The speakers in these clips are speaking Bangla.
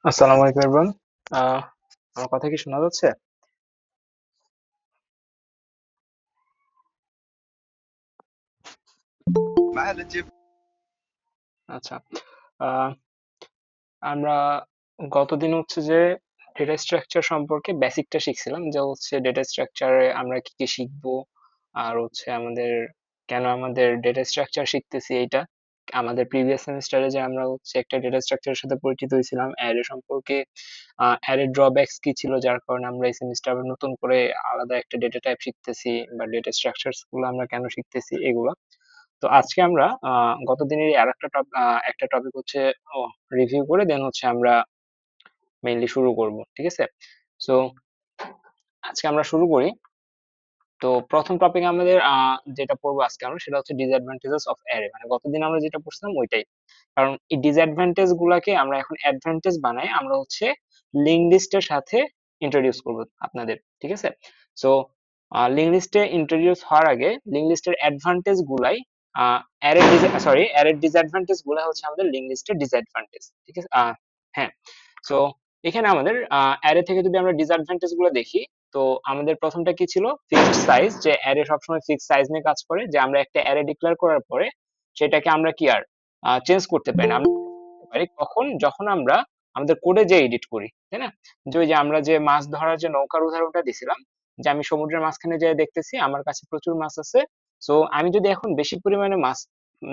আসসালামু আলাইকুম এভরিওয়ান। আহ আমার কথা কি শোনা যাচ্ছে? আচ্ছা। আহ আমরা গতদিন হচ্ছে যে ডেটা স্ট্রাকচার সম্পর্কে বেসিকটা শিখছিলাম, যে হচ্ছে ডেটা স্ট্রাকচারে আমরা কি কি শিখবো, আর হচ্ছে আমাদের কেন আমাদের ডেটা স্ট্রাকচার শিখতেছি এইটা। আমাদের প্রিভিয়াস সেমিস্টারে যে আমরা হচ্ছে একটা ডেটা স্ট্রাকচারের সাথে পরিচিত হয়েছিলাম, অ্যারে সম্পর্কে, অ্যারে ড্রব্যাকস কি ছিল, যার কারণে আমরা এই সেমিস্টার নতুন করে আলাদা একটা ডেটা টাইপ শিখতেছি, বা ডেটা স্ট্রাকচারস গুলো আমরা কেন শিখতেছি এগুলো। তো আজকে আমরা গত দিনের আর একটা টপিক হচ্ছে রিভিউ করে দেন হচ্ছে আমরা মেইনলি শুরু করব, ঠিক আছে? সো আজকে আমরা শুরু করি। তো প্রথম টপিক আমাদের যেটা পড়বো আজকে আমরা, সেটা হচ্ছে ডিসঅ্যাডভান্টেজেস অফ অ্যারে, মানে গতদিন আমরা যেটা পড়ছিলাম ওইটাই। কারণ এই ডিসঅ্যাডভান্টেজ গুলাকে আমরা এখন অ্যাডভান্টেজ বানাই, আমরা হচ্ছে লিঙ্ক লিস্টের সাথে ইন্ট্রোডিউস করব আপনাদের, ঠিক আছে? সো লিঙ্ক লিস্টে ইন্ট্রোডিউস হওয়ার আগে লিঙ্ক লিস্টের অ্যাডভান্টেজ গুলাই অ্যারের ডিসঅ্যাডভান্টেজ গুলা হচ্ছে আমাদের লিঙ্ক লিস্টের ডিসঅ্যাডভান্টেজ, ঠিক আছে? হ্যাঁ। সো এখানে আমাদের অ্যারে থেকে যদি আমরা ডিসঅ্যাডভান্টেজ গুলো দেখি, তো আমাদের প্রথমটা কি ছিল? ফিক্সড সাইজ, যে অ্যারে সবসময় ফিক্সড সাইজ নিয়ে কাজ করে, যে আমরা একটা অ্যারে ডিক্লেয়ার করার পরে সেটাকে আমরা কি আর চেঞ্জ করতে পারি না। আমরা করতে পারি কখন? যখন আমরা আমাদের কোডে যে এডিট করি, তাই না? যে ওই যে আমরা যে মাছ ধরার যে নৌকার উদাহরণটা দিছিলাম, যে আমি সমুদ্রের মাঝখানে যেয়ে দেখতেছি আমার কাছে প্রচুর মাছ আছে। সো আমি যদি এখন বেশি পরিমাণে মাছ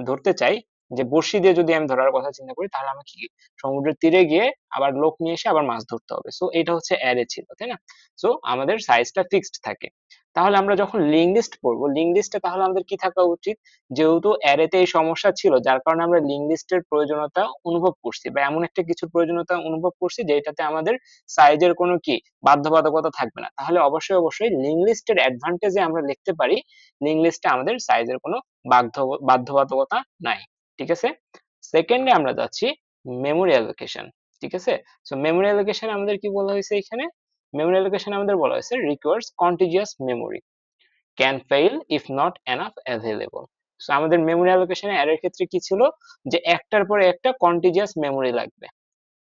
ধরতে চাই, যে বড়শি দিয়ে যদি আমি ধরার কথা চিন্তা করি, তাহলে আমাকে কি সমুদ্রের তীরে গিয়ে আবার লোক নিয়ে এসে আবার মাছ ধরতে হবে। সো এটা হচ্ছে অ্যারে ছিল, তাই না? সো আমাদের সাইজটা ফিক্সড থাকে। তাহলে আমরা যখন লিঙ্ক লিস্ট পড়বো, লিঙ্ক লিস্টে তাহলে আমাদের কি থাকা উচিত? যেহেতু অ্যারেতে এই সমস্যা ছিল, যার কারণে আমরা লিঙ্ক লিস্টের প্রয়োজনীয়তা অনুভব করছি, বা এমন একটা কিছুর প্রয়োজনীয়তা অনুভব করছি যেটাতে আমাদের সাইজের কোনো কি বাধ্যবাধকতা থাকবে না। তাহলে অবশ্যই অবশ্যই লিঙ্ক লিস্টের অ্যাডভান্টেজে আমরা লিখতে পারি লিঙ্ক লিস্টে আমাদের সাইজের কোনো বাধ্যবাধকতা নাই, ঠিক আছে? সেকেন্ডে আমরা যাচ্ছি মেমোরি অ্যালোকেশন, ঠিক আছে? সো মেমোরি অ্যালোকেশন আমাদের কি বলা হয়েছে এখানে? মেমোরি অ্যালোকেশন আমাদের বলা হয়েছে requires contiguous memory, can fail if not enough available. So আমাদের মেমোরি অ্যালোকেশনে অ্যারের ক্ষেত্রে কি ছিল? যে একটার পরে একটা কন্টিজিয়াস মেমোরি লাগবে,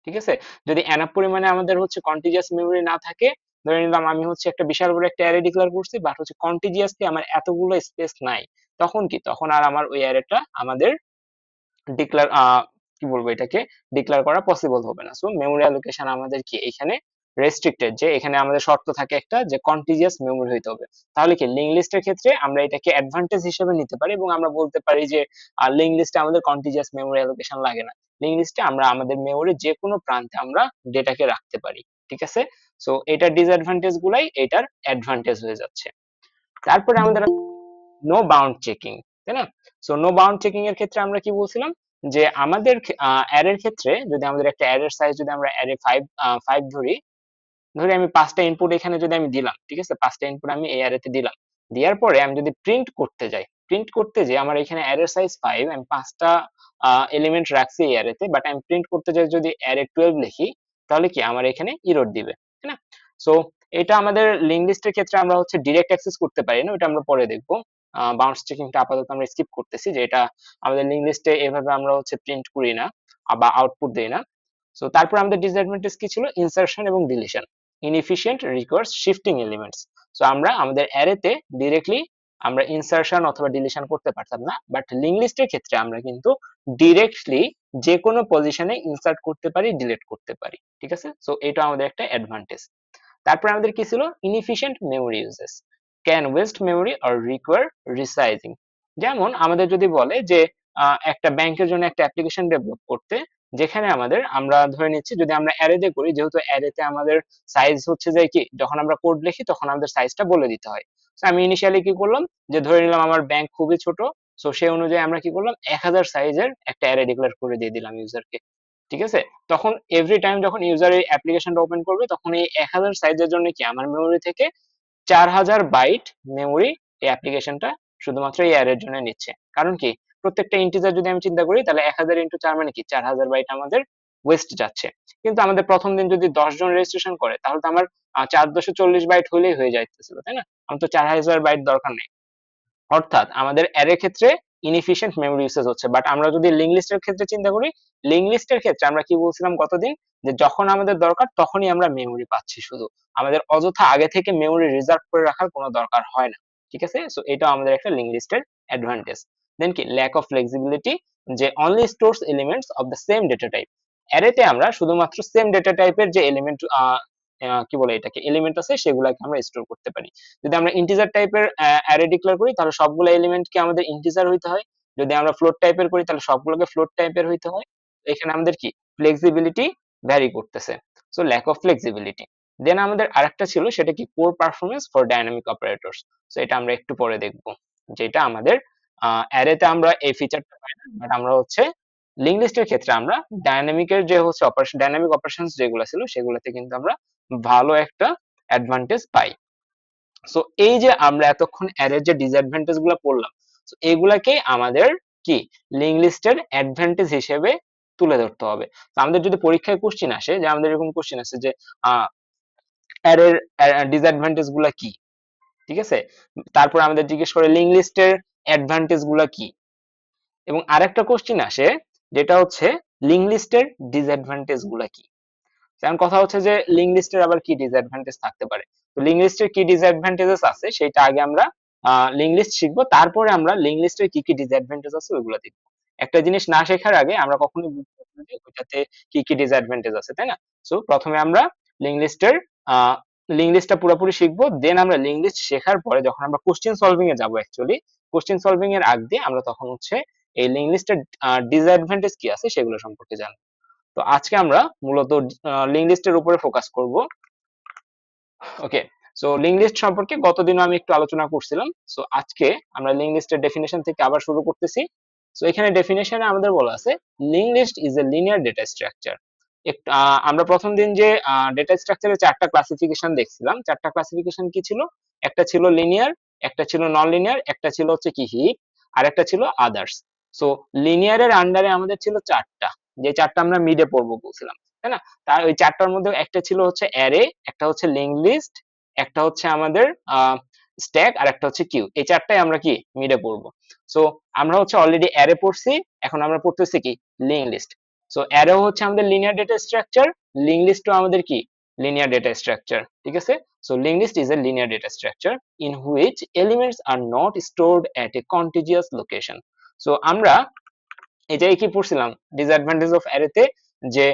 ঠিক আছে? যদি এনাফ পরিমাণে আমাদের হচ্ছে কন্টিজিয়াস মেমোরি না থাকে, ধরে নিলাম আমি হচ্ছে একটা বিশাল বড় একটা অ্যারে ডিক্লেয়ার করছি, বাট হচ্ছে কন্টিজিয়াসলি আমার এতগুলো স্পেস নাই, তখন কি? তখন আর আমার ওই অ্যারেটা আমাদের ডিক্লেয়ার কি বলবো এটাকে, ডিক্লেয়ার করা পসিবল হবে না। সো মেমোরি অ্যালোকেশন আমাদের কি এখানে রেস্ট্রিক্টেড, যে এখানে আমাদের শর্ত থাকে একটা, যে কন্টিজিয়াস মেমোরি হইতে হবে। তাহলে কি লিঙ্ক লিস্টের ক্ষেত্রে আমরা এটাকে অ্যাডভান্টেজ হিসেবে নিতে পারি, এবং আমরা বলতে পারি যে লিঙ্ক লিস্টে আমাদের কন্টিজিয়াস মেমোরি অ্যালোকেশন লাগে না। লিঙ্ক লিস্টে আমরা আমাদের মেমোরির যে কোনো প্রান্তে আমরা ডেটাকে রাখতে পারি, ঠিক আছে? সো এটার ডিসঅ্যাডভান্টেজ গুলাই এটার অ্যাডভান্টেজ হয়ে যাচ্ছে। তারপরে আমাদের নো বাউন্ড চেকিং, তাই না? সো নো বাউন্ড চেকিং এর ক্ষেত্রে আমরা কি বলছিলাম? যে আমাদের অ্যারের ক্ষেত্রে যদি আমাদের একটা অ্যারের সাইজ, যদি আমরা অ্যারে ফাইভ ধরি, ধরি আমি পাঁচটা ইনপুট এখানে যদি আমি দিলাম, ঠিক আছে? পাঁচটা ইনপুট আমি এই অ্যারেতে দিলাম, দেওয়ার পরে আমি যদি প্রিন্ট করতে যাই, প্রিন্ট করতে যে আমার এখানে অ্যারের সাইজ ফাইভ, আমি পাঁচটা এলিমেন্ট রাখছি এই অ্যারেতে, বাট আমি প্রিন্ট করতে যাই যদি অ্যারে টুয়েলভ লিখি, তাহলে কি আমার এখানে ইরর দিবে, তাই না? সো এটা আমাদের লিঙ্ক লিস্টের ক্ষেত্রে আমরা হচ্ছে ডিরেক্ট অ্যাক্সেস করতে পারি না, ওটা আমরা পরে দেখবো। বাউন্স চেকিংটা আপাতত আমরা স্কিপ করতেছি, যে এটা আমাদের লিঙ্ক লিস্টে এভাবে আমরা হচ্ছে প্রিন্ট করি না বা আউটপুট দেই না। সো তারপর আমাদের ডিসঅ্যাডভান্টেজ কি ছিল? ইনসারশন এবং deletion, inefficient requires shifting elements. So আমরা আমাদের অ্যারেতে ডিরেক্টলি আমরা ইনসারশন অথবা ডিলিশন করতে পারতাম না, বাট লিঙ্ক লিস্টের ক্ষেত্রে আমরা কিন্তু ডিরেক্টলি যে কোনো পজিশনে ইনসার্ট করতে পারি, ডিলিট করতে পারি, ঠিক আছে? সো এটা আমাদের একটা অ্যাডভান্টেজ। তারপর আমাদের কি ছিল? Inefficient memory uses, can waste memory or require resizing. যেমন আমাদের যদি বলে যে একটা ব্যাংকের জন্য একটা অ্যাপ্লিকেশন ডেভেলপ করতে, যেখানে আমাদের, আমরা ধরে নিচ্ছি যদি আমরা অ্যারেতে করি, যেহেতু অ্যারেতে আমাদের সাইজ হচ্ছে যে কি, যখন আমরা কোড লিখি তখন আমাদের সাইজটা বলে দিতে হয়। তো আমি ইনিশিয়ালি কি করলাম, যে ধরে নিলাম আমার ব্যাংক খুবই ছোট, সো সেই অনুযায়ী আমরা কি করলাম, 1000 সাইজের একটা অ্যারে ডিক্লেয়ার করে দিয়ে দিলাম ইউজারকে, ঠিক আছে? তখন এভরি টাইম যখন ইউজার এই অ্যাপ্লিকেশনটা ওপেন করবে, তখন এই 1000 সাইজের জন্য কি আমার মেমোরি থেকে 4000 বাইট মেমোরি এই অ্যাপ্লিকেশনটা শুধুমাত্র এই অ্যারের জন্য নিচ্ছে। কারণ কি? প্রত্যেকটা ইন্টিজার যদি আমি চিন্তা করি, তাহলে 1000 ইন্টু 4 মানে কি 4000 বাইট আমাদের ওয়েস্ট যাচ্ছে। কিন্তু আমাদের প্রথম দিন যদি 10 জন রেজিস্ট্রেশন করে, তাহলে তো আমার 440 বাইট হলেই হয়ে যাইতেছিল, তাই না? আমার তো 4000 বাইট দরকার নেই। অর্থাৎ আমাদের অ্যারে ক্ষেত্রে ইনএফিশিয়েন্ট মেমরি ইউসেজ হচ্ছে। বাট আমরা যদি লিঙ্ক লিস্টের ক্ষেত্রে চিন্তা করি, লিঙ্ক লিস্টের ক্ষেত্রে আমরা কি বলছিলাম গতদিন, যে যখন আমাদের দরকার তখনই আমরা মেমরি পাচ্ছি শুধু, আমাদের অযথা আগে থেকে মেমরি রিজার্ভ করে রাখার কোনো দরকার হয় না। ঠিক আছে, সো এটা আমাদের একটা লিঙ্ক লিস্টের অ্যাডভান্টেজ। দেন কি ল্যাক অফ ফ্লেক্সিবিলিটি, যে only stores elements of the same data type. অ্যারেতে আমরা শুধুমাত্র সেম ডেটা টাইপের যে এলিমেন্ট কি বলে এটাকে এলিমেন্ট আছে সেগুলাকে আমরা স্টোর করতে পারি। যদি আমরা ইন্টিজার টাইপের অ্যারে ডিক্লেয়ার করি তাহলে সবগুলো এলিমেন্টকে আমাদের ইন্টিজার হইতে হয়। যদি আমরা ফ্লোট টাইপের করি তাহলে সবগুলোকে ফ্লোট টাইপের হইতে হয়। এখানে আমাদের কি ফ্লেক্সিবিলিটি ভ্যারি করতেছে, so lack of flexibility. Then আমাদের আরেকটা ছিল সেটা কি poor performance for dynamic operators. So এটা আমরা একটু পরে দেখব, যেটা আমাদের অ্যারেতে আমরা এই ফিচারটা পাই না, বাট আমরা হচ্ছে লিঙ্ক লিস্টের ক্ষেত্রে আমরা ডাইনামিকের যে হচ্ছে অপারেশন, ডাইনামিক অপারেশনস যেগুলো ছিল সেগুলোতে কিন্তু আমরা ভালো একটা অ্যাডভান্টেজ পাই। সো এই যে আমরা এতক্ষণ অ্যারের যে ডিসঅ্যাডভান্টেজ গুলো পড়লাম, তো এগুলাকে আমাদের কি লিঙ্ক লিস্টের অ্যাডভান্টেজ হিসেবে তুলে ধরতে হবে। তো আমাদের যদি পরীক্ষায় কোশ্চেন আসে, যে আমাদের এরকম কোশ্চেন আসে যে অ্যারের ডিসঅ্যাডভান্টেজ গুলা কি, ঠিক আছে, তারপর আমাদের জিজ্ঞেস করে লিঙ্ক লিস্টের অ্যাডভান্টেজ গুলা কি, এবং আরেকটা কোশ্চেন আসে যেটা হচ্ছে লিঙ্ক লিস্টের ডিসঅ্যাডভান্টেজ গুলা কি। এখন কথা হচ্ছে যে লিঙ্ক লিস্টের আবার কি ডিসঅ্যাডভান্টেজ থাকতে পারে। তো লিঙ্ক লিস্টের কি ডিসঅ্যাডভান্টেজেস আছে সেটা আগে আমরা লিঙ্ক লিস্ট শিখবো, তারপরে আমরা লিঙ্ক লিস্টের কি কি ডিসঅ্যাডভান্টেজ আছে ওইগুলো দেখবো। একটা জিনিস না শেখার আগে আমরা কখনোই বুঝতে পারবো না যে ওইটাতে কি কি ডিসঅ্যাডভান্টেজ আছে, তাই না? সো প্রথমে আমরা লিঙ্ক লিস্টের লিঙ্ক লিস্টটা পুরোপুরি শিখবো, দেন আমরা লিঙ্ক লিস্ট শেখার পরে যখন আমরা কোশ্চেন সলভিং এ যাবো, অ্যাকচুয়ালি কোশ্চেন সলভিং এর আগ দিয়ে আমরা তখন হচ্ছে এই লিঙ্ক লিস্টের ডিসঅ্যাডভান্টেজ কি আছে সেগুলো সম্পর্কে জানবো। তো আজকে আমরা মূলত লিঙ্ক লিস্টের উপরে ফোকাস করব। ওকে, সো লিঙ্ক লিস্ট সম্পর্কে গতদিনও আমি একটু আলোচনা করছিলাম। সো আজকে আমরা লিঙ্ক লিস্টের ডেফিনেশন থেকে আবার শুরু করতেছি। সো এখানে ডেফিনেশনে আমাদের বলা আছে link list is a linear data structure. আমরা প্রথম দিন যে ডেটা স্ট্রাকচারের চারটা ক্লাসিফিকেশন দেখছিলাম, চারটা ক্লাসিফিকেশন কি ছিল? একটা ছিল লিনিয়ার, একটা ছিল নন লিনিয়ার, একটা ছিল হচ্ছে কি হিপ, আর একটা ছিল আদার্স। সো লিনিয়ারের আন্ডারে আমাদের ছিল চারটা, যে চারটা আমরা মিডে পড়বো বলছিলাম, তাই না? তার ওই চারটার মধ্যে একটা ছিল হচ্ছে অ্যারে, একটা হচ্ছে লিঙ্ক লিস্ট, একটা হচ্ছে আমাদের স্ট্যাক, আর একটা হচ্ছে কিউ। এই চারটাই আমরা কি মিডে পড়বো। সো আমরা হচ্ছে অলরেডি অ্যারে পড়ছি, এখন আমরা পড়তেছি কি লিঙ্ক লিস্ট। সো অ্যারে হচ্ছে আমাদের লিনিয়ার ডেটা স্ট্রাকচার, লিঙ্ক লিস্টও আমাদের কি লিনিয়ার ডেটা স্ট্রাকচার, ঠিক আছে? So link list is a linear data structure in which elements are not stored at a contiguous location. So আমরা এটাই কি পড়ছিলাম ডিসঅ্যাডভান্টেজ অফ অ্যারেতে, যে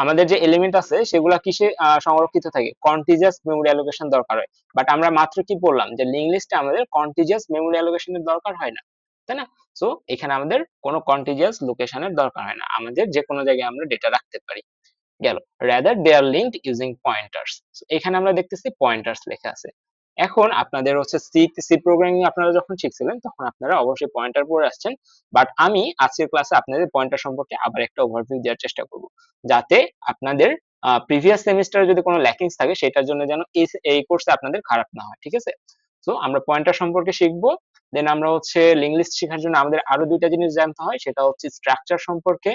আমাদের যে এলিমেন্ট আছে সেগুলা কিসে সংরক্ষিত থাকে, কন্টিজিয়াস মেমোরি অ্যালোকেশন দরকার হয়। বাট আমরা মাত্র কি বললাম যে লিঙ্ক লিস্টে আমাদের কন্টিজিয়াস মেমোরি অ্যালোকেশনের দরকার হয় না, তাই না? সো এখানে আমাদের কোনো কন্টিজিয়াস লোকেশনের দরকার হয় না, আমাদের যে কোনো জায়গায় আমরা ডেটা রাখতে পারি। গেল, রাদার দে আর লিঙ্কড ইউজিং পয়েন্টার্স। এখানে আমরা দেখতেছি পয়েন্টার্স লেখা আছে। এখন আপনাদের হচ্ছে সি সি প্রোগ্রামিং আপনারা যখন শিখছিলেন তখন আপনারা অবশ্যই পয়েন্টার পড়ে আসছেন, বাট আমি আজকের ক্লাসে আপনাদের পয়েন্টার সম্পর্কে আবার একটা ওভারভিউ দেওয়ার চেষ্টা করব, যাতে আপনাদের প্রিভিয়াস সেমিস্টারে যদি কোনো ল্যাকিংস থাকে সেটার জন্য যেন এই কোর্সে আপনাদের খারাপ না হয়, ঠিক আছে? সো আমরা পয়েন্টার সম্পর্কে শিখবো, দেন আমরা হচ্ছে লিঙ্ক লিস্ট শেখার জন্য আমাদের আরো দুইটা জিনিস জানতে হয়, সেটা হচ্ছে স্ট্রাকচার সম্পর্কে,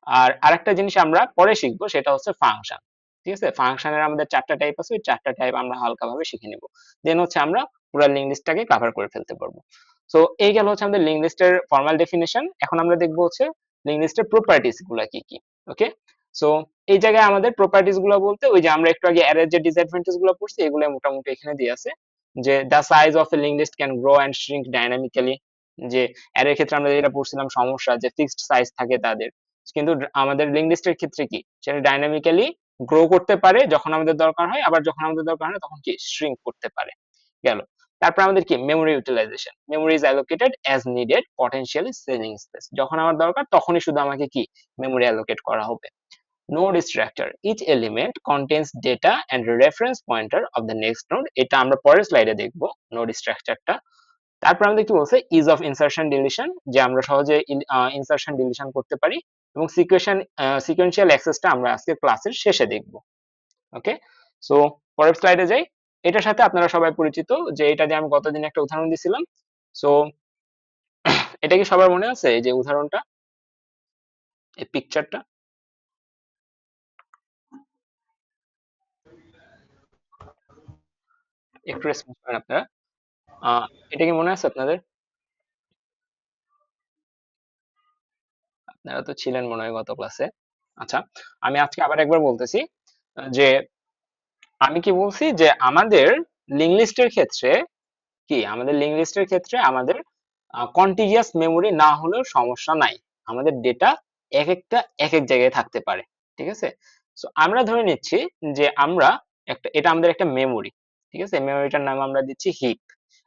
আর আরেকটা জিনিস আমরা পরে শিখবো সেটা হচ্ছে ফাংশন। ঠিক আছে, ফাংশনের আমাদের চারটা টাইপ আছে, ওই চারটা টাইপ আমরা হালকাভাবে শিখে নিব, দেন হচ্ছে আমরা পুরো লিঙ্ক লিস্টটাকে কভার করে ফেলতে পারবো। সো এই গেল হচ্ছে আমাদের লিঙ্ক লিস্টের ফর্মাল ডেফিনেশন। এখন আমরা দেখবো হচ্ছে লিঙ্ক লিস্টের প্রপার্টিস গুলা কি কি। ওকে, সো এই জায়গায় আমাদের প্রপার্টিস গুলো বলতে ওই যে আমরা একটু আগে অ্যারের যে ডিসঅ্যাডভান্টেজ গুলো পড়ছি এগুলো মোটামুটি এখানে দিয়ে আছে, যে the size of a link list can grow and shrink dynamically. যে অ্যারের ক্ষেত্রে আমরা যেটা পড়ছিলাম সমস্যা, যে ফিক্সড সাইজ থাকে তাদের, কিন্তু আমাদের লিঙ্ক লিস্টের ক্ষেত্রে কি সেটা ডাইনামিক্যালি গ্রো করতে পারে যখন আমাদের দরকার হয়, আবার যখন আমাদের দরকার হয় না তখন কি শ্রিঙ্ক করতে পারে। গেল, তারপর আমাদের কি memory utilization, memory is allocated as needed potentially saving space, যখন আমার দরকার তখনই শুধু আমাকে কি মেমোরি অ্যালোকেট করা হবে। Node structure, each element contains data and reference pointer of the next node, এটা আমরা পরের স্লাইডে দেখবো নোড স্ট্রাকচারটা। তারপর আমাদের কি বলছে ইজ অফ ইনসারশন ডিলিশন, যে আমরা সহজে ইনসারশন ডিলিশন করতে পারি, এবং সিকোয়েন্সিয়াল অ্যাক্সেসটা আমরা আজকে ক্লাসের শেষে দেখব। ওকে, সো পরের স্লাইডে যাই। এটার সাথে আপনারা সবাই পরিচিত, যে এটা দিয়ে আমি গতদিন একটা উদাহরণ দিছিলাম। সো এটা কি সবার মনে আছে এই যে উদাহরণটা, এই পিকচারটা? একটু রেসপন্স করেন আপনারা। এটা কি মনে আছে আপনাদের? আপনারা তো ছিলেন মনে হয় গত ক্লাসে। আচ্ছা, আমি আজকে আবার একবার বলতেছি যে আমি কি বলছি যে আমাদের লিঙ্ক লিস্টের ক্ষেত্রে আমাদের লিঙ্ক লিস্টের ক্ষেত্রে আমাদের কন্টিজিয়াস মেমোরি না হলেও সমস্যা নাই। আমাদের ডেটা এক একটা এক এক জায়গায় থাকতে পারে। ঠিক আছে? সো আমরা ধরে নিচ্ছি যে আমরা এটা আমাদের একটা মেমোরি। ঠিক আছে? মেমোরিটার নাম আমরা দিচ্ছি হিপ।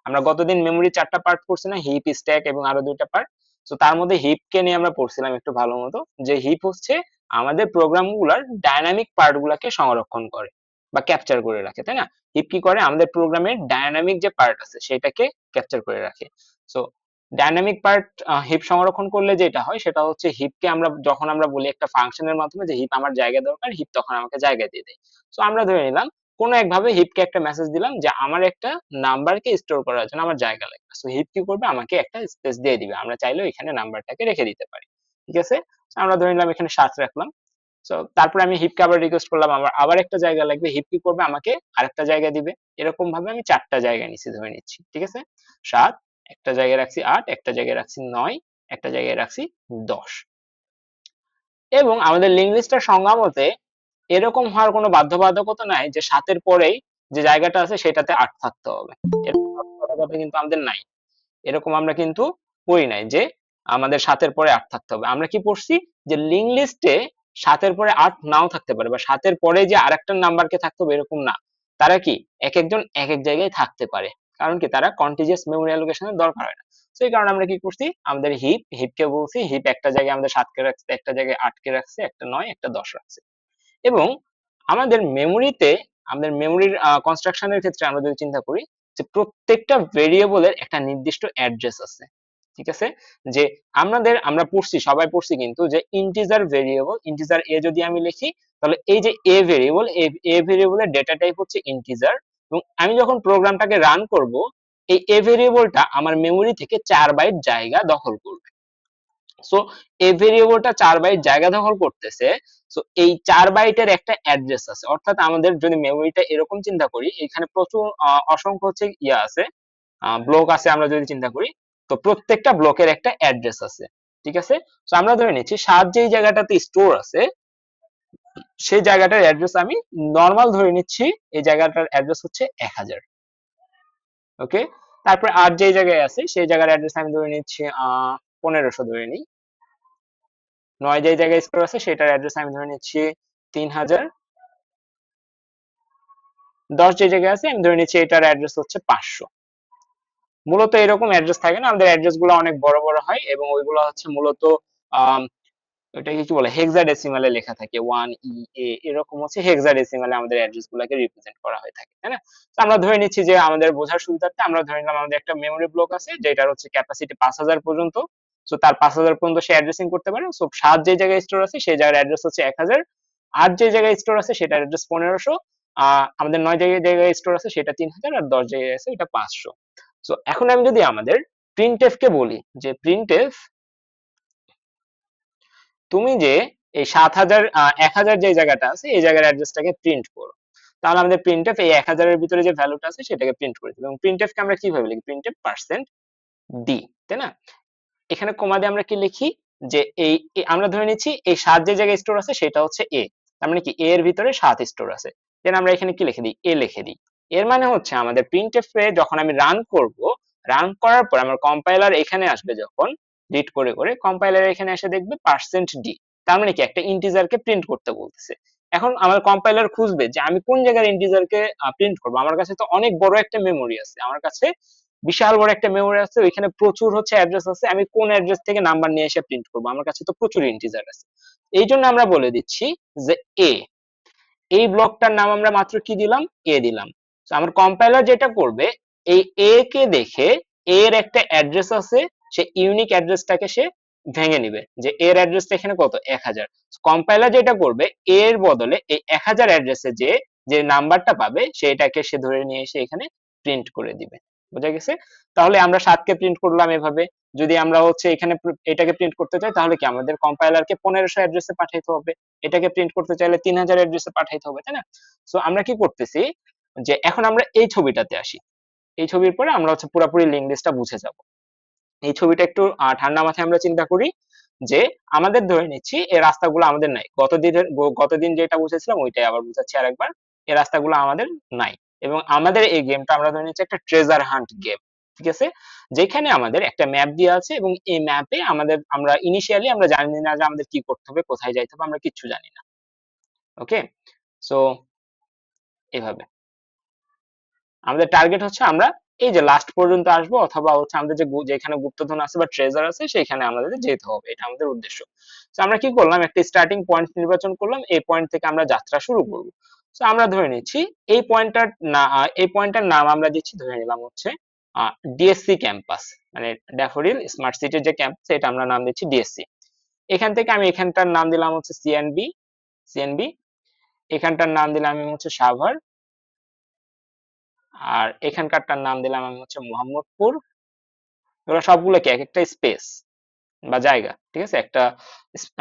আমরা গতদিন মেমোরি ৪ টা পার্ট পড়ছি না? হিপ, স্ট্যাক এবং আরো ২ টা পার্ট। সো তার মধ্যে হিপকে নিয়ে আমরা পড়ছিলাম একটু ভালো মতো, যে হিপ হচ্ছে আমাদের প্রোগ্রামগুলার ডায়নামিক পার্ট গুলাকে সংরক্ষণ করে বা ক্যাপচার করে রাখে, তাই না? হিপ কি করে? আমাদের প্রোগ্রামের ডায়নামিক যে পার্ট আছে সেটাকে ক্যাপচার করে রাখে। সো ডায়নামিক পার্ট হিপ সংরক্ষণ করলে যেটা হয় সেটা হচ্ছে হিপকে আমরা যখন আমরা বলি একটা ফাংশনের মাধ্যমে যে হিপ আমার জায়গা দরকার, হিপ তখন আমাকে জায়গা দিয়ে দেয়। সো আমরা ধরে নিলাম কোনো একভাবে হিপকে একটা মেসেজ দিলাম যে আমার একটা নাম্বারকে স্টোর করার জন্য আমার জায়গা লাগবে। সো হিপ কি করবে? আমাকে একটা স্পেস দিয়ে দিবে। আমরা চাইলেও এখানে নাম্বারটাকে রেখে দিতে পারি। ঠিক আছে? So আমরা ধরে নিলাম এখানে ৭ রাখলাম। সো তারপরে আমি হিপকে আবার রিকোয়েস্ট করলাম আমার আবার একটা জায়গা লাগবে। হিপ কি করবে? আমাকে আরেকটা জায়গা দিবে। এরকম ভাবে আমি ৪ টা জায়গা নিচ্ছি ধরে নিচ্ছি। ঠিক আছে? ৭, একটা জায়গায় রাখছি ৮, একটা জায়গায় রাখছি ৯, একটা জায়গায় রাখছি ১০। এবং আমাদের লিঙ্ক লিস্টের সংজ্ঞা মতে এরকম হওয়ার কোনো বাধ্যবাধকতা নাই যে ৭ এর পরেই যে জায়গাটা আছে সেটাতে ৮ থাকতে হবে। এরকম বাধ্যবাধকতা কিন্তু আমাদের নাই। এরকম আমরা কিন্তু পড়ি নাই যে আমাদের ৭ এর পরে ৮ থাকতে হবে। আমরা কি পড়ছি যে লিঙ্ক লিস্টে ৭ এর পরে ৮ নাও থাকতে পারে বা ৭ এর পরে যে আরেকটা নাম্বারকে থাকতে হবে এরকম না। তারা কি একেকজন একেক জায়গায় থাকতে পারে। কারণ কি তারা কন্টিজিয়াস মেমোরি অ্যালোকেশনের দরকার হয় না। সো এই কারণে আমরা কি করছি? আমাদের হিপকে বলছি হিপ একটা জায়গায় আমাদের ৭ কে রাখছে, একটা জায়গায় ৮ কে রাখছে, একটা ৯, একটা ১০ রাখছে। এবং আমাদের মেমোরিতে আমাদের মেমোরির কনস্ট্রাকশনের ক্ষেত্রে আমরা যদি চিন্তা করি যে প্রত্যেকটা ভেরিয়েবলের একটা নির্দিষ্ট অ্যাড্রেস আছে। ঠিক আছে? যে আমরা পড়ছি সবাই পড়ছি কিন্তু যে ইন্টিজার ভেরিয়েবল, ইন্টিজার এ যদি আমি লিখি তাহলে এই যে এ ভেরিয়েবলের ডেটা টাইপ হচ্ছে ইন্টিজার এবং আমি যখন প্রোগ্রামটাকে রান করব এই এ ভেরিয়েবলটা আমার মেমোরি থেকে ৪ বাইট জায়গা দখল করবে। সো এই ভেরিয়েবলটা ৪ বাইট জায়গা দখল করতেছে। সো এই ৪ বাইটের একটা অ্যাড্রেস আছে। অর্থাৎ আমাদের যদি মেমোরিটা এরকম চিন্তা করি, এখানে প্রচুর অসংখ্য হচ্ছে আছে, ব্লক আছে আমরা যদি চিন্তা করি। তো প্রত্যেকটা ব্লকের একটা অ্যাড্রেস আছে। ঠিক আছে? সো আমরা ধরে নিচ্ছি ৭ যেই জায়গাটাতে স্টোর আছে সেই জায়গাটার অ্যাড্রেস আমি নরমাল ধরে নিচ্ছি এই জায়গাটার অ্যাড্রেস হচ্ছে ১০০০। ওকে? তারপরে ৮ যেই জায়গায় আছে সেই জায়গার অ্যাড্রেস আমি ধরে নিচ্ছি ১৫০০ ধরে নিই। ৯ যেই জায়গায় স্টোর আছে সেটার অ্যাড্রেস আমি ধরে নিচ্ছি ৩০০০। ১০ যে জায়গায় আছে আমি ধরে নিচ্ছি এটার অ্যাড্রেস হচ্ছে ৫০০। মূলত এরকম অ্যাড্রেস থাকে না, আমাদের অ্যাড্রেস গুলো অনেক বড় বড় হয় এবং ওইগুলো হচ্ছে মূলত আম, ওটাকে কি বলে হেক্সাডেসিমালে লেখা থাকে 1 এরকম হচ্ছে হেক্সাডেসিমালে আমাদের অ্যাড্রেস গুলোকে রিপ্রেজেন্ট করা হয়ে থাকে, তাই না? তো আমরা ধরে নিচ্ছি যে আমাদের বোঝার সুবিধার্থে আমরা ধরে নিলাম আমাদের একটা মেমোরি ব্লক আছে যেটার হচ্ছে ক্যাপাসিটি ৫০০০ পর্যন্ত। সো তার ৫০০০ পর্যন্ত সে অ্যাড্রেসিং করতে পারে। সো ৭ যে জায়গায় স্টোর আছে সেই জায়গার অ্যাড্রেস হচ্ছে ১০০০। ৮ যে জায়গায় স্টোর আছে সেটার অ্যাড্রেস ১৫০০। আমাদের ৯ জায়গায় স্টোর আছে সেটা ৩০০০ আর ১০ জায়গায় আছে এটা ৫০০। সো এখন আমি যদি আমাদের প্রিন্টএফ কে বলি যে প্রিন্টএফ তুমি যে এই ৭০০০ ১০০০ যে জায়গাটা আছে এই জায়গার অ্যাড্রেসটাকে প্রিন্ট করো, তাহলে আমাদের প্রিন্টএফ এই ১০০০ এর ভিতরে যে ভ্যালুটা আছে সেটাকে প্রিন্ট করে দিবে। এবং প্রিন্টএফ কে আমরা কিভাবে লিখি? প্রিন্টএফ পার্সেন্ট ডি, তাই না? এখানে কমা দিয়ে আমরা কি লিখি যে আমরা ধরে নিচ্ছি এই ৭ যে জায়গায় স্টোর আছে সেটা হচ্ছে এ, তার মানে কি এ এর ভিতরে ৭ স্টোর আছে। দেন আমরা এখানে কি লিখে দিই? এ লিখে দিই। এর মানে হচ্ছে আমাদের প্রিন্টএফ এ যখন আমি রান করব, রান করার পর আমার কম্পাইলার এখানে আসবে, যখন রিড করে করে কম্পাইলার এখানে এসে দেখবে পার্সেন্ট ডি, তার মানে কি একটা ইন্টিজারকে প্রিন্ট করতে বলতেছে। এখন আমার কম্পাইলার খুঁজবে যে আমি কোন জায়গার ইন্টিজারকে প্রিন্ট করব। আমার কাছে তো অনেক বড় একটা মেমোরি আছে, আমার কাছে বিশাল বড় একটা মেমোরি আছে, ওইখানে প্রচুর হচ্ছে অ্যাড্রেস আছে, আমি কোন অ্যাড্রেস থেকে নাম্বার নিয়ে এসে প্রিন্ট করবো? আমার কাছে তো প্রচুর ইন্টিজার আছে। এই জন্য আমরা বলে দিচ্ছি যে এ, এই ব্লকটার নাম আমরা মাত্র কি দিলাম? এ দিলাম। তো আমার কম্পাইলার যেটা করবে এই এ কে দেখে এর একটা অ্যাড্রেস আছে, সে ইউনিক অ্যাড্রেসটাকে সে ভেঙে নিবে যে এর অ্যাড্রেসটা এখানে কত? ১০০০। কম্পাইলার যেটা করবে এর বদলে এই ১০০০ অ্যাড্রেসে যে যে নাম্বারটা পাবে সেটাকে সে ধরে নিয়ে এসে এখানে প্রিন্ট করে দিবে। বোঝা গেছে? তাহলে আমরা ৭ কে প্রিন্ট করলাম এভাবে। যদি আমরা হচ্ছে এখানে এটাকে প্রিন্ট করতে চাই তাহলে কি আমাদের কম্পাইলারকে ১৫০০ অ্যাড্রেসে পাঠাইতে হবে। এটাকে প্রিন্ট করতে চাইলে ৩০০০ অ্যাড্রেসে পাঠাইতে হবে, তাই না? সো আমরা কি করতেছি যে এখন আমরা এই ছবিটাতে আসি। এই ছবির পরে আমরা হচ্ছে পুরোপুরি লিঙ্ক লিস্টটা বুঝে যাব। এই ছবিটা একটু ঠান্ডা মাথায় আমরা চিন্তা করি যে আমাদের ধরে নিচ্ছি এই রাস্তাগুলো আমাদের নাই, গতদিন যেটা বুঝেছিলাম ওইটাই আবার বুঝাচ্ছি আরেকবার। এই রাস্তাগুলো আমাদের নাই, এবং আমাদের এই গেমটা আমরা ধরে নিচ্ছি একটা ট্রেজার হান্ট গেম, ঠিক আছে? যেখানে আমাদের একটা ম্যাপ দেওয়া আছে, এবং এই ম্যাপে আমরা ইনিশিয়ালি আমরা জানি না যে আমাদের কি করতে হবে, কোথায় যাইতে হবে, আমরা কিচ্ছু জানি না। ওকে, সো এভাবে আমাদের টার্গেট হচ্ছে আমরা এই যে লাস্ট পর্যন্ত আসবো, অথবা হচ্ছে আমাদের যেখানে গুপ্তধন আছে বা ট্রেজার আছে সেখানে আমাদের যেতে হবে, এটা আমাদের উদ্দেশ্য। তো আমরা কি করলাম, একটা স্টার্টিং পয়েন্ট নির্বাচন করলাম, এই পয়েন্ট থেকে আমরা যাত্রা শুরু করব। তো আমরা ধরে নিচ্ছি এই পয়েন্টটার নাম আমরা দিচ্ছি, ধরে নিলাম হচ্ছে ডিএসসি ক্যাম্পাস, মানে ড্যাফোডিল স্মার্ট সিটির যে ক্যাম্পাস, এটা আমরা নাম দিচ্ছি ডিএসসি। এখান থেকে আমি এখানটার নাম দিলাম হচ্ছে সিএনবি। এখানটার নাম দিলাম আমি হচ্ছে সাভার, আর এখানকারটার নাম দিলাম আমি হচ্ছে মোহাম্মদপুর। এগুলো সবগুলো কি এক একটা স্পেস বা জায়গা, ঠিক আছে, একটা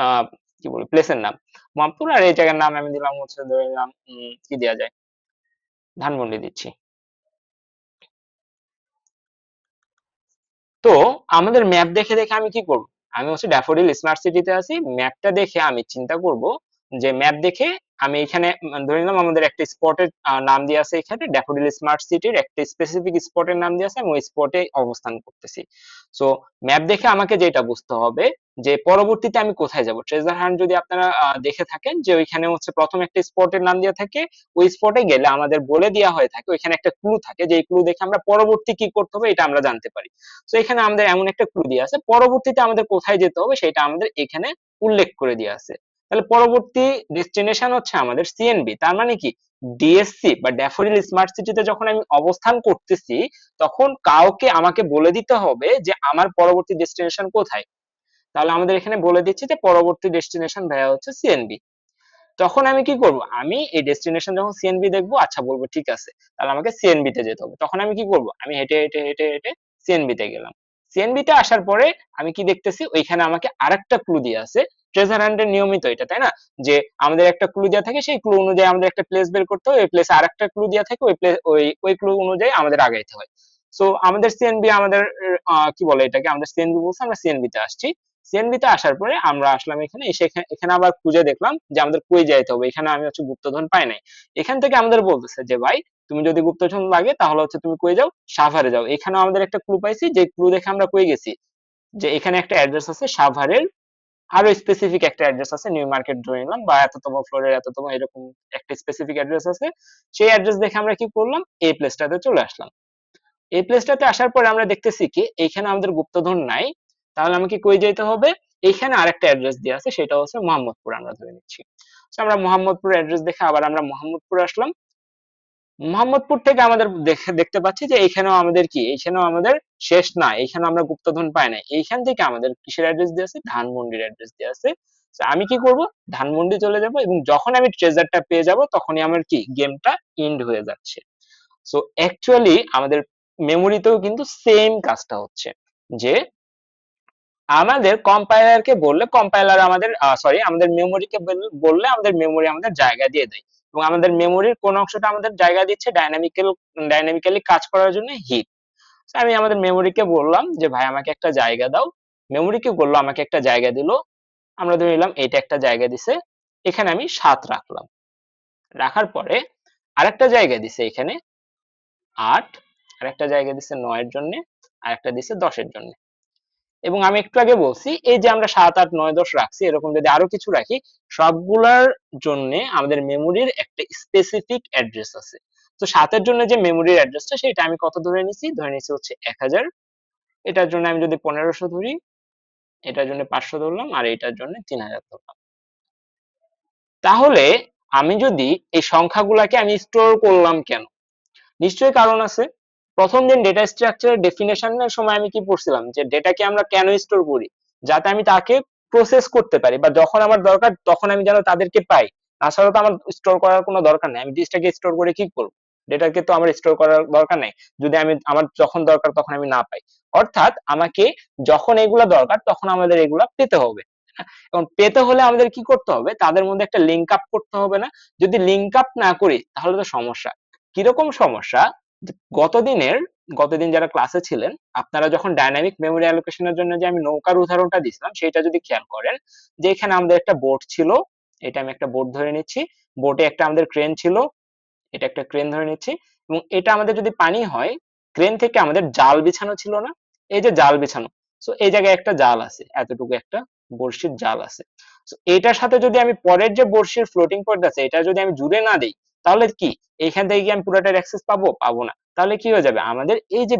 আহ, কি বলি প্লেসের নাম মোহাম্মদপুর। আর এই জায়গার নাম আমি দিলাম হচ্ছে, ধরে নিলাম কি দেওয়া যায়, ধানমন্ডি দিচ্ছি। তো আমাদের ম্যাপ দেখে দেখে আমি কি করব, আমি হচ্ছে ড্যাফোডিল স্মার্ট সিটিতে আছি, ম্যাপটা দেখে আমি চিন্তা করব যে ম্যাপ দেখে আমি এখানে ধরে নিলাম আমাদের একটা স্পটের নাম দিয়ে আছে, এখানে ড্যাফোডিল স্মার্ট সিটির একটা স্পেসিফিক স্পটের নাম দিয়ে আছে, আমি ওই স্পটে অবস্থান করতেছি। সো ম্যাপ দেখে আমাকে যেটা বুঝতে হবে যে পরবর্তীতে আমি কোথায় যাব। ট্রেজার হান্ট যদি আপনারা দেখে থাকেন যে ওইখানে হচ্ছে প্রথম একটা স্পটের নাম দেওয়া থাকে, ওই স্পটে গেলে আমাদের বলে দেওয়া হয়ে থাকে, ওইখানে একটা ক্লু থাকে, যে ক্লু দেখে আমরা পরবর্তী কি করতে হবে এটা আমরা জানতে পারি। তো এখানে আমাদের এমন একটা ক্লু দিয়ে আছে, পরবর্তীতে আমাদের কোথায় যেতে হবে সেটা আমাদের এখানে উল্লেখ করে দিয়ে আছে। তাহলে পরবর্তী ডেস্টিনেশন হচ্ছে আমাদের সিএনবি। তার মানে কি, ডিএসসি বা ড্যাফোডিল স্মার্ট সিটিতে যখন আমি অবস্থান করতেছি, তখন কাউকে আমাকে বলে দিতে হবে যে আমার পরবর্তী ডেস্টিনেশন কোথায়। তাহলে আমাদের এখানে বলে দিচ্ছে যে পরবর্তী ডেস্টিনেশন ভাইয়া হচ্ছে সিএনবি। তখন আমি কি করব, আমি এই ডেস্টিনেশন যখন সিএনবি দেখবো, আচ্ছা বলবো ঠিক আছে, তাহলে আমাকে সিএনবি তে যেতে হবে। তখন আমি কি করব, আমি হেঁটে হেঁটে হেঁটে হেঁটে সিএনবি তে গেলাম। সিএনবি তে আসার পরে আমি কি দেখতেছি, ওইখানে আমাকে আরেকটা ক্লু দিয়ে আছে। ট্রেজার হান্টের নিয়মিত এটা, তাই না, যে আমাদের একটা ক্লু দেওয়া থাকে, সেই ক্লু অনুযায়ী আমাদের একটা প্লেস বের করতে হয়, ওই প্লেসে আরেকটা ক্লু দেওয়া থাকে, ওই প্লেস ওই ক্লু অনুযায়ী আমাদের আগাইতে হয়। সো আমাদের সিএনবি আমাদের কি বলে এটাকে, আমাদের সিএনবি বলছে, আমরা সিএনবি তে আসছি। সিএনবি তে আসার পরে আমরা আসলাম এখানে, এসে এখানে আবার খুঁজে দেখলাম যে আমাদের কই যাইতে হবে। এখানে আমি হচ্ছে গুপ্তধন পাই নাই। এখান থেকে আমাদের বলতেছে যে ভাই, তুমি যদি গুপ্তধন লাগে তাহলে হচ্ছে তুমি কই যাও, সাভারে যাও। এখানেও আমাদের একটা ক্লু পাইছি, যে ক্লু দেখে আমরা কই গেছি, যে এখানে একটা অ্যাড্রেস আছে সাভারের, আরো স্পেসিফিক একটা অ্যাড্রেস আছে, নিউ মার্কেট ধরে নিলাম, বা এততম ফ্লোরের এততম, এরকম একটা স্পেসিফিক অ্যাড্রেস আছে। সেই অ্যাড্রেস দেখে আমরা কি করলাম, এই প্লেসটাতে চলে আসলাম। এই প্লেসটাতে আসার পরে আমরা দেখতেছি কি এইখানে আমাদের গুপ্তধন নাই। তাহলে আমাকে কই যেতে হবে, এইখানে আরেকটা অ্যাড্রেস দেওয়া আছে, সেটা হচ্ছে মোহাম্মদপুর, আমরা ধরে নিচ্ছি। তো আমরা মোহাম্মদপুর অ্যাড্রেস দেখে আবার আমরা মোহাম্মদপুর আসলাম। মোহাম্মদপুর থেকে আমাদের দেখতে পাচ্ছি যে এইখানেও আমাদের কি, এইখানেও আমাদের শেষ না, এইখানে আমরা গুপ্তধন পাই নাই। এইখান থেকে আমাদের কিসের অ্যাড্রেস দেওয়া আছে, ধানমন্ডির অ্যাড্রেস দেওয়া আছে। তো আমি কি করব, ধানমন্ডি চলে যাব, এবং যখন আমি ট্রেজারটা পেয়ে যাব তখনই আমার কি গেমটা এন্ড হয়ে যাচ্ছে। সো অ্যাকচুয়ালি আমাদের মেমোরিতেও কিন্তু সেম কাজটা হচ্ছে, যে আমাদের কম্পাইলারকে বললে কম্পাইলার আমাদের আমাদের মেমোরিকে বললে আমাদের মেমোরি আমাদের জায়গা দিয়ে দেয়, এবং আমাদের মেমোরির কোন অংশটা আমাদের জায়গা দিচ্ছে ডাইনামিক্যালি কাজ করার জন্য হিপ। আমি আমাদের মেমোরিকে বললাম যে ভাই আমাকে একটা জায়গা দাও, মেমোরি কি করলো, আমাকে একটা জায়গা দিল। আমরা ধরে নিলাম এটা একটা জায়গা দিছে, এখানে আমি 7 রাখলাম। রাখার পরে আরেকটা জায়গা দিছে এখানে 8, আরেকটা জায়গা দিছে 9 এর জন্য, আরেকটা দিছে 10 এর জন্য। এবং আমি একটু আগে বলছি এই যে আমরা 7, 8, 9, 10 রাখছি, এরকম যদি আরো কিছু রাখি, সবগুলার জন্য আমাদের মেমোরির একটা স্পেসিফিক অ্যাড্রেস আছে। তো 7 এর জন্য যে মেমোরির অ্যাড্রেসটা, সেটা আমি কত ধরে নিছি, ধরে নিছি হচ্ছে 1000। এটার জন্য আমি যদি 1500 ধরি, এটার জন্য 500 ধরলাম, আর এটার জন্য 3000 ধরলাম। তাহলে আমি যদি এই সংখ্যাগুলাকে আমি স্টোর করলাম কেন, নিশ্চয়ই কারণ আছে। প্রথম দিন ডেটা স্ট্রাকচারের ডেফিনেশনের সময় আমি কি পড়ছিলাম, যে ডেটাকে আমরা কেন স্টোর করি, যাতে আমি তাকে প্রসেস করতে পারি, বা যখন আমার দরকার তখন আমি যেন তাদেরকে পাই। তাছাড়া তো আমার স্টোর করার কোনো দরকার নেই, আমি জিনিসটাকে স্টোর করে কি করব, ডেটাকে তো আমার স্টোর করার দরকার নেই যদি আমার যখন দরকার তখন আমি না পাই। অর্থাৎ আমাকে যখন এগুলা দরকার তখন আমাদের এগুলা পেতে হবে। এবং পেতে হলে আমাদের কি করতে হবে, তাদের মধ্যে একটা লিঙ্ক আপ করতে হবে না? যদি লিঙ্ক আপ না করি তাহলে তো সমস্যা। কিরকম সমস্যা, গত দিনের গতদিন যারা ক্লাসে ছিলেন, আপনারা যখন ডাইনামিক মেমোরি অ্যালোকেশনের জন্য যে আমি নৌকার উদাহরণটা দিছিলাম সেটা যদি খেয়াল করেন, যে এখানে আমাদের একটা বোট ছিল, এটা আমি একটা বোট ধরে নিচ্ছি, বোটে একটা আমাদের ক্রেন ছিল, এটা একটা ক্রেন ধরে নিচ্ছি, এবং এটা আমাদের যদি পানি হয়, ক্রেন থেকে আমাদের জাল বিছানো ছিল না, এই যে জাল বিছানো, সো এই জায়গায় একটা জাল আছে, এতটুকু একটা বড়শির জাল আছে। সো এটার সাথে যদি আমি পরের যে বড়শির ফ্লোটিং পয়েন্ট আছে এটা যদি আমি জুড়ে না দিই, তাহলে কি এইখান থেকে কি আমি পুরোটার অ্যাক্সেস পাবো? পাবো না। তাহলে কি হয়ে যাবে, আমাদের এই যে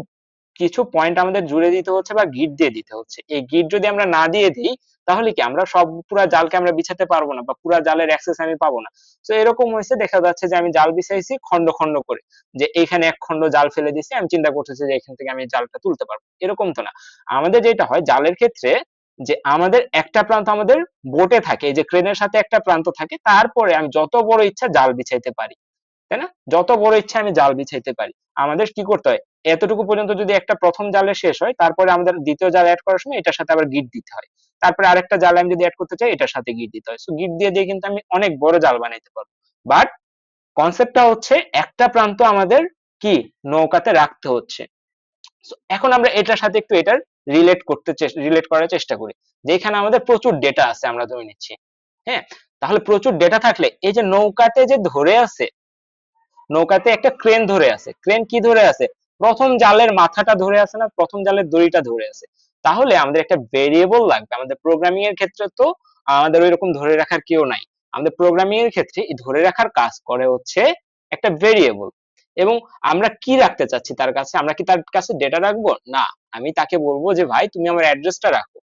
কিছু পয়েন্ট আমাদের জুড়ে দিতে হচ্ছে বা গিট দিয়ে দিতে হচ্ছে, এই গিট যদি আমরা না দিয়ে দিই তাহলে কি আমরা সব পুরা জালকে আমরা বিছাতে পারবো না বা পুরা জালের অ্যাক্সেস আমি পাবো না। তো এরকম হয়েছে, দেখা যাচ্ছে যে আমি জাল বিছাইছি খন্ড খন্ড করে, যে এইখানে এক খন্ড জাল ফেলে দিছি, আমি চিন্তা করতেছি যে এখান থেকে আমি জালটা তুলতে পারবো, এরকম তো না। আমাদের যেটা হয় জালের ক্ষেত্রে, যে আমাদের একটা প্রান্ত আমাদের বোটে থাকে, এই যে ক্রেনের সাথে একটা প্রান্ত থাকে, তারপরে আমি যত বড় ইচ্ছা জাল বিছাইতে পারি, তাই না? যত বড় ইচ্ছা আমি জাল বিছাইতে পারি। আমাদের কি করতে হয়, এতটুকু পর্যন্ত যদি একটা প্রথম জালে শেষ হয়, তারপরে আমাদের দ্বিতীয় জাল অ্যাড করার সময় এটার সাথে আবার গিট দিতে হয়, তারপরে আরেকটা জাল আমি যদি অ্যাড করতে চাই এটার সাথে গিট দিতে হয়। সো গিট দিয়ে দিয়ে কিন্তু আমি অনেক বড় জাল বানাইতে পারবো। বাট কনসেপ্টটা হচ্ছে একটা প্রান্ত আমাদের কি নৌকাতে রাখতে হচ্ছে। So, এখন আমরা এটার সাথে একটু এটার রিলেট করার চেষ্টা করি, যে এখানে আমাদের প্রচুর ডেটা আছে আমরা ধরে নিচ্ছি, হ্যাঁ? তাহলে প্রচুর ডেটা থাকলে এই যে নৌকাতে যে ধরে আছে, নৌকাতে একটা ক্রেন ধরে আছে, ক্রেন কি ধরে আছে, প্রথম জালের মাথাটা ধরে আছে না, প্রথম জালের দড়িটা ধরে আছে। তাহলে আমাদের একটা ভেরিয়েবল লাগবে। আমাদের প্রোগ্রামিং এর ক্ষেত্রে তো আমাদের ওইরকম ধরে রাখার কেউ নাই, আমাদের প্রোগ্রামিং এর ক্ষেত্রে এই ধরে রাখার কাজ করে হচ্ছে একটা ভেরিয়েবল। এবং আমরা কি রাখতে চাচ্ছি তার কাছে, আমরা কি তার কাছে ডেটা রাখবো না, আমি তাকে বলবো যে ভাই তুমি আমার অ্যাড্রেসটা রাখো।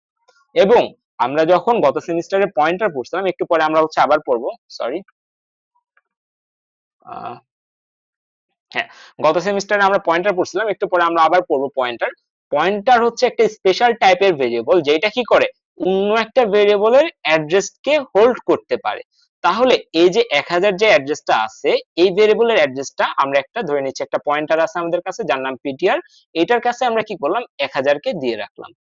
এবং আমরা যখন গত সেমিস্টারে পয়েন্টার পড়ছিলাম, একটু পরে আমরা হচ্ছে আবার পড়বো, সরি, হ্যাঁ, গত সেমিস্টারে আমরা পয়েন্টার পড়ছিলাম, একটু পরে আমরা আবার পড়বো পয়েন্টার। পয়েন্টার হচ্ছে একটা স্পেশাল টাইপের ভেরিয়েবল, যেটা কি করে অন্য একটা ভেরিয়েবলের অ্যাড্রেসকে হোল্ড করতে পারে। তাহলে এই যে 1000 যে অ্যাড্রেসটা আছে, এই ভেরিয়েবলের অ্যাড্রেসটা আমরা একটা ধরে নিচ্ছি, একটা পয়েন্টার আছে আমাদের কাছে যার নাম পিটিআর, এটার কাছে আমরা কি করলাম 1000 কে দিয়ে রাখলাম।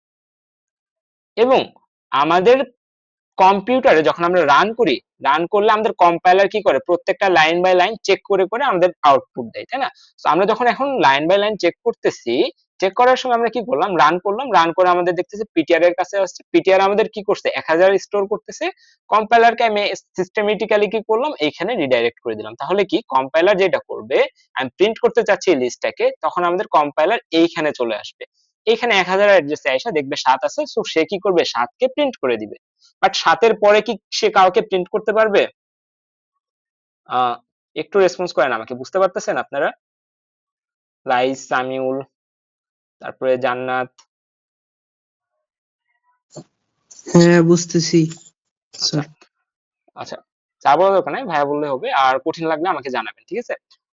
এবং আমাদের কম্পিউটারে যখন আমরা রান করি, রান করলে আমাদের কম্পাইলার কি করে প্রত্যেকটা লাইন বাই লাইন চেক করে করে আমাদের আউটপুট দেয়, তাই না? তো আমরা যখন এখন লাইন বাই লাইন চেক করতেছি, চেক করার সময় আমরা কি করলাম, রান করলাম, রান করে আমাদের দেখতেছি পিটিআর এর কাছে আসছে, পিটিআর আমাদের কি করছে 1000 স্টোর করতেছে, কম্পাইলারকে আমি সিস্টেমেটিক্যালি কি করলাম এইখানে রিডাইরেক্ট করে দিলাম। তাহলে কি কম্পাইলার যেটা করবে, আমি প্রিন্ট করতে চাচ্ছি এই লিস্টটাকে, তখন আমাদের কম্পাইলার এইখানে চলে আসবে, এইখানে 1000 অ্যাড্রেসে আইসা দেখবে 7 আছে, সো সে কি করবে 7 কে প্রিন্ট করে দিবে। বাট 7 এর পরে কি সে কাউকে প্রিন্ট করতে পারবে? আহ একটু রেসপন্স করেন আমাকে, বুঝতে পারতেছেন আপনারা? রাইস, সামিউল, তারপরে জান্নাত। হ্যাঁ, বুঝতেছি আচ্ছা স্যার। আচ্ছা, চা বলার দরকার নাই, ভাইয়া বললে হবে, আর কঠিন লাগলে আমাকে জানাবেন, ঠিক আছে?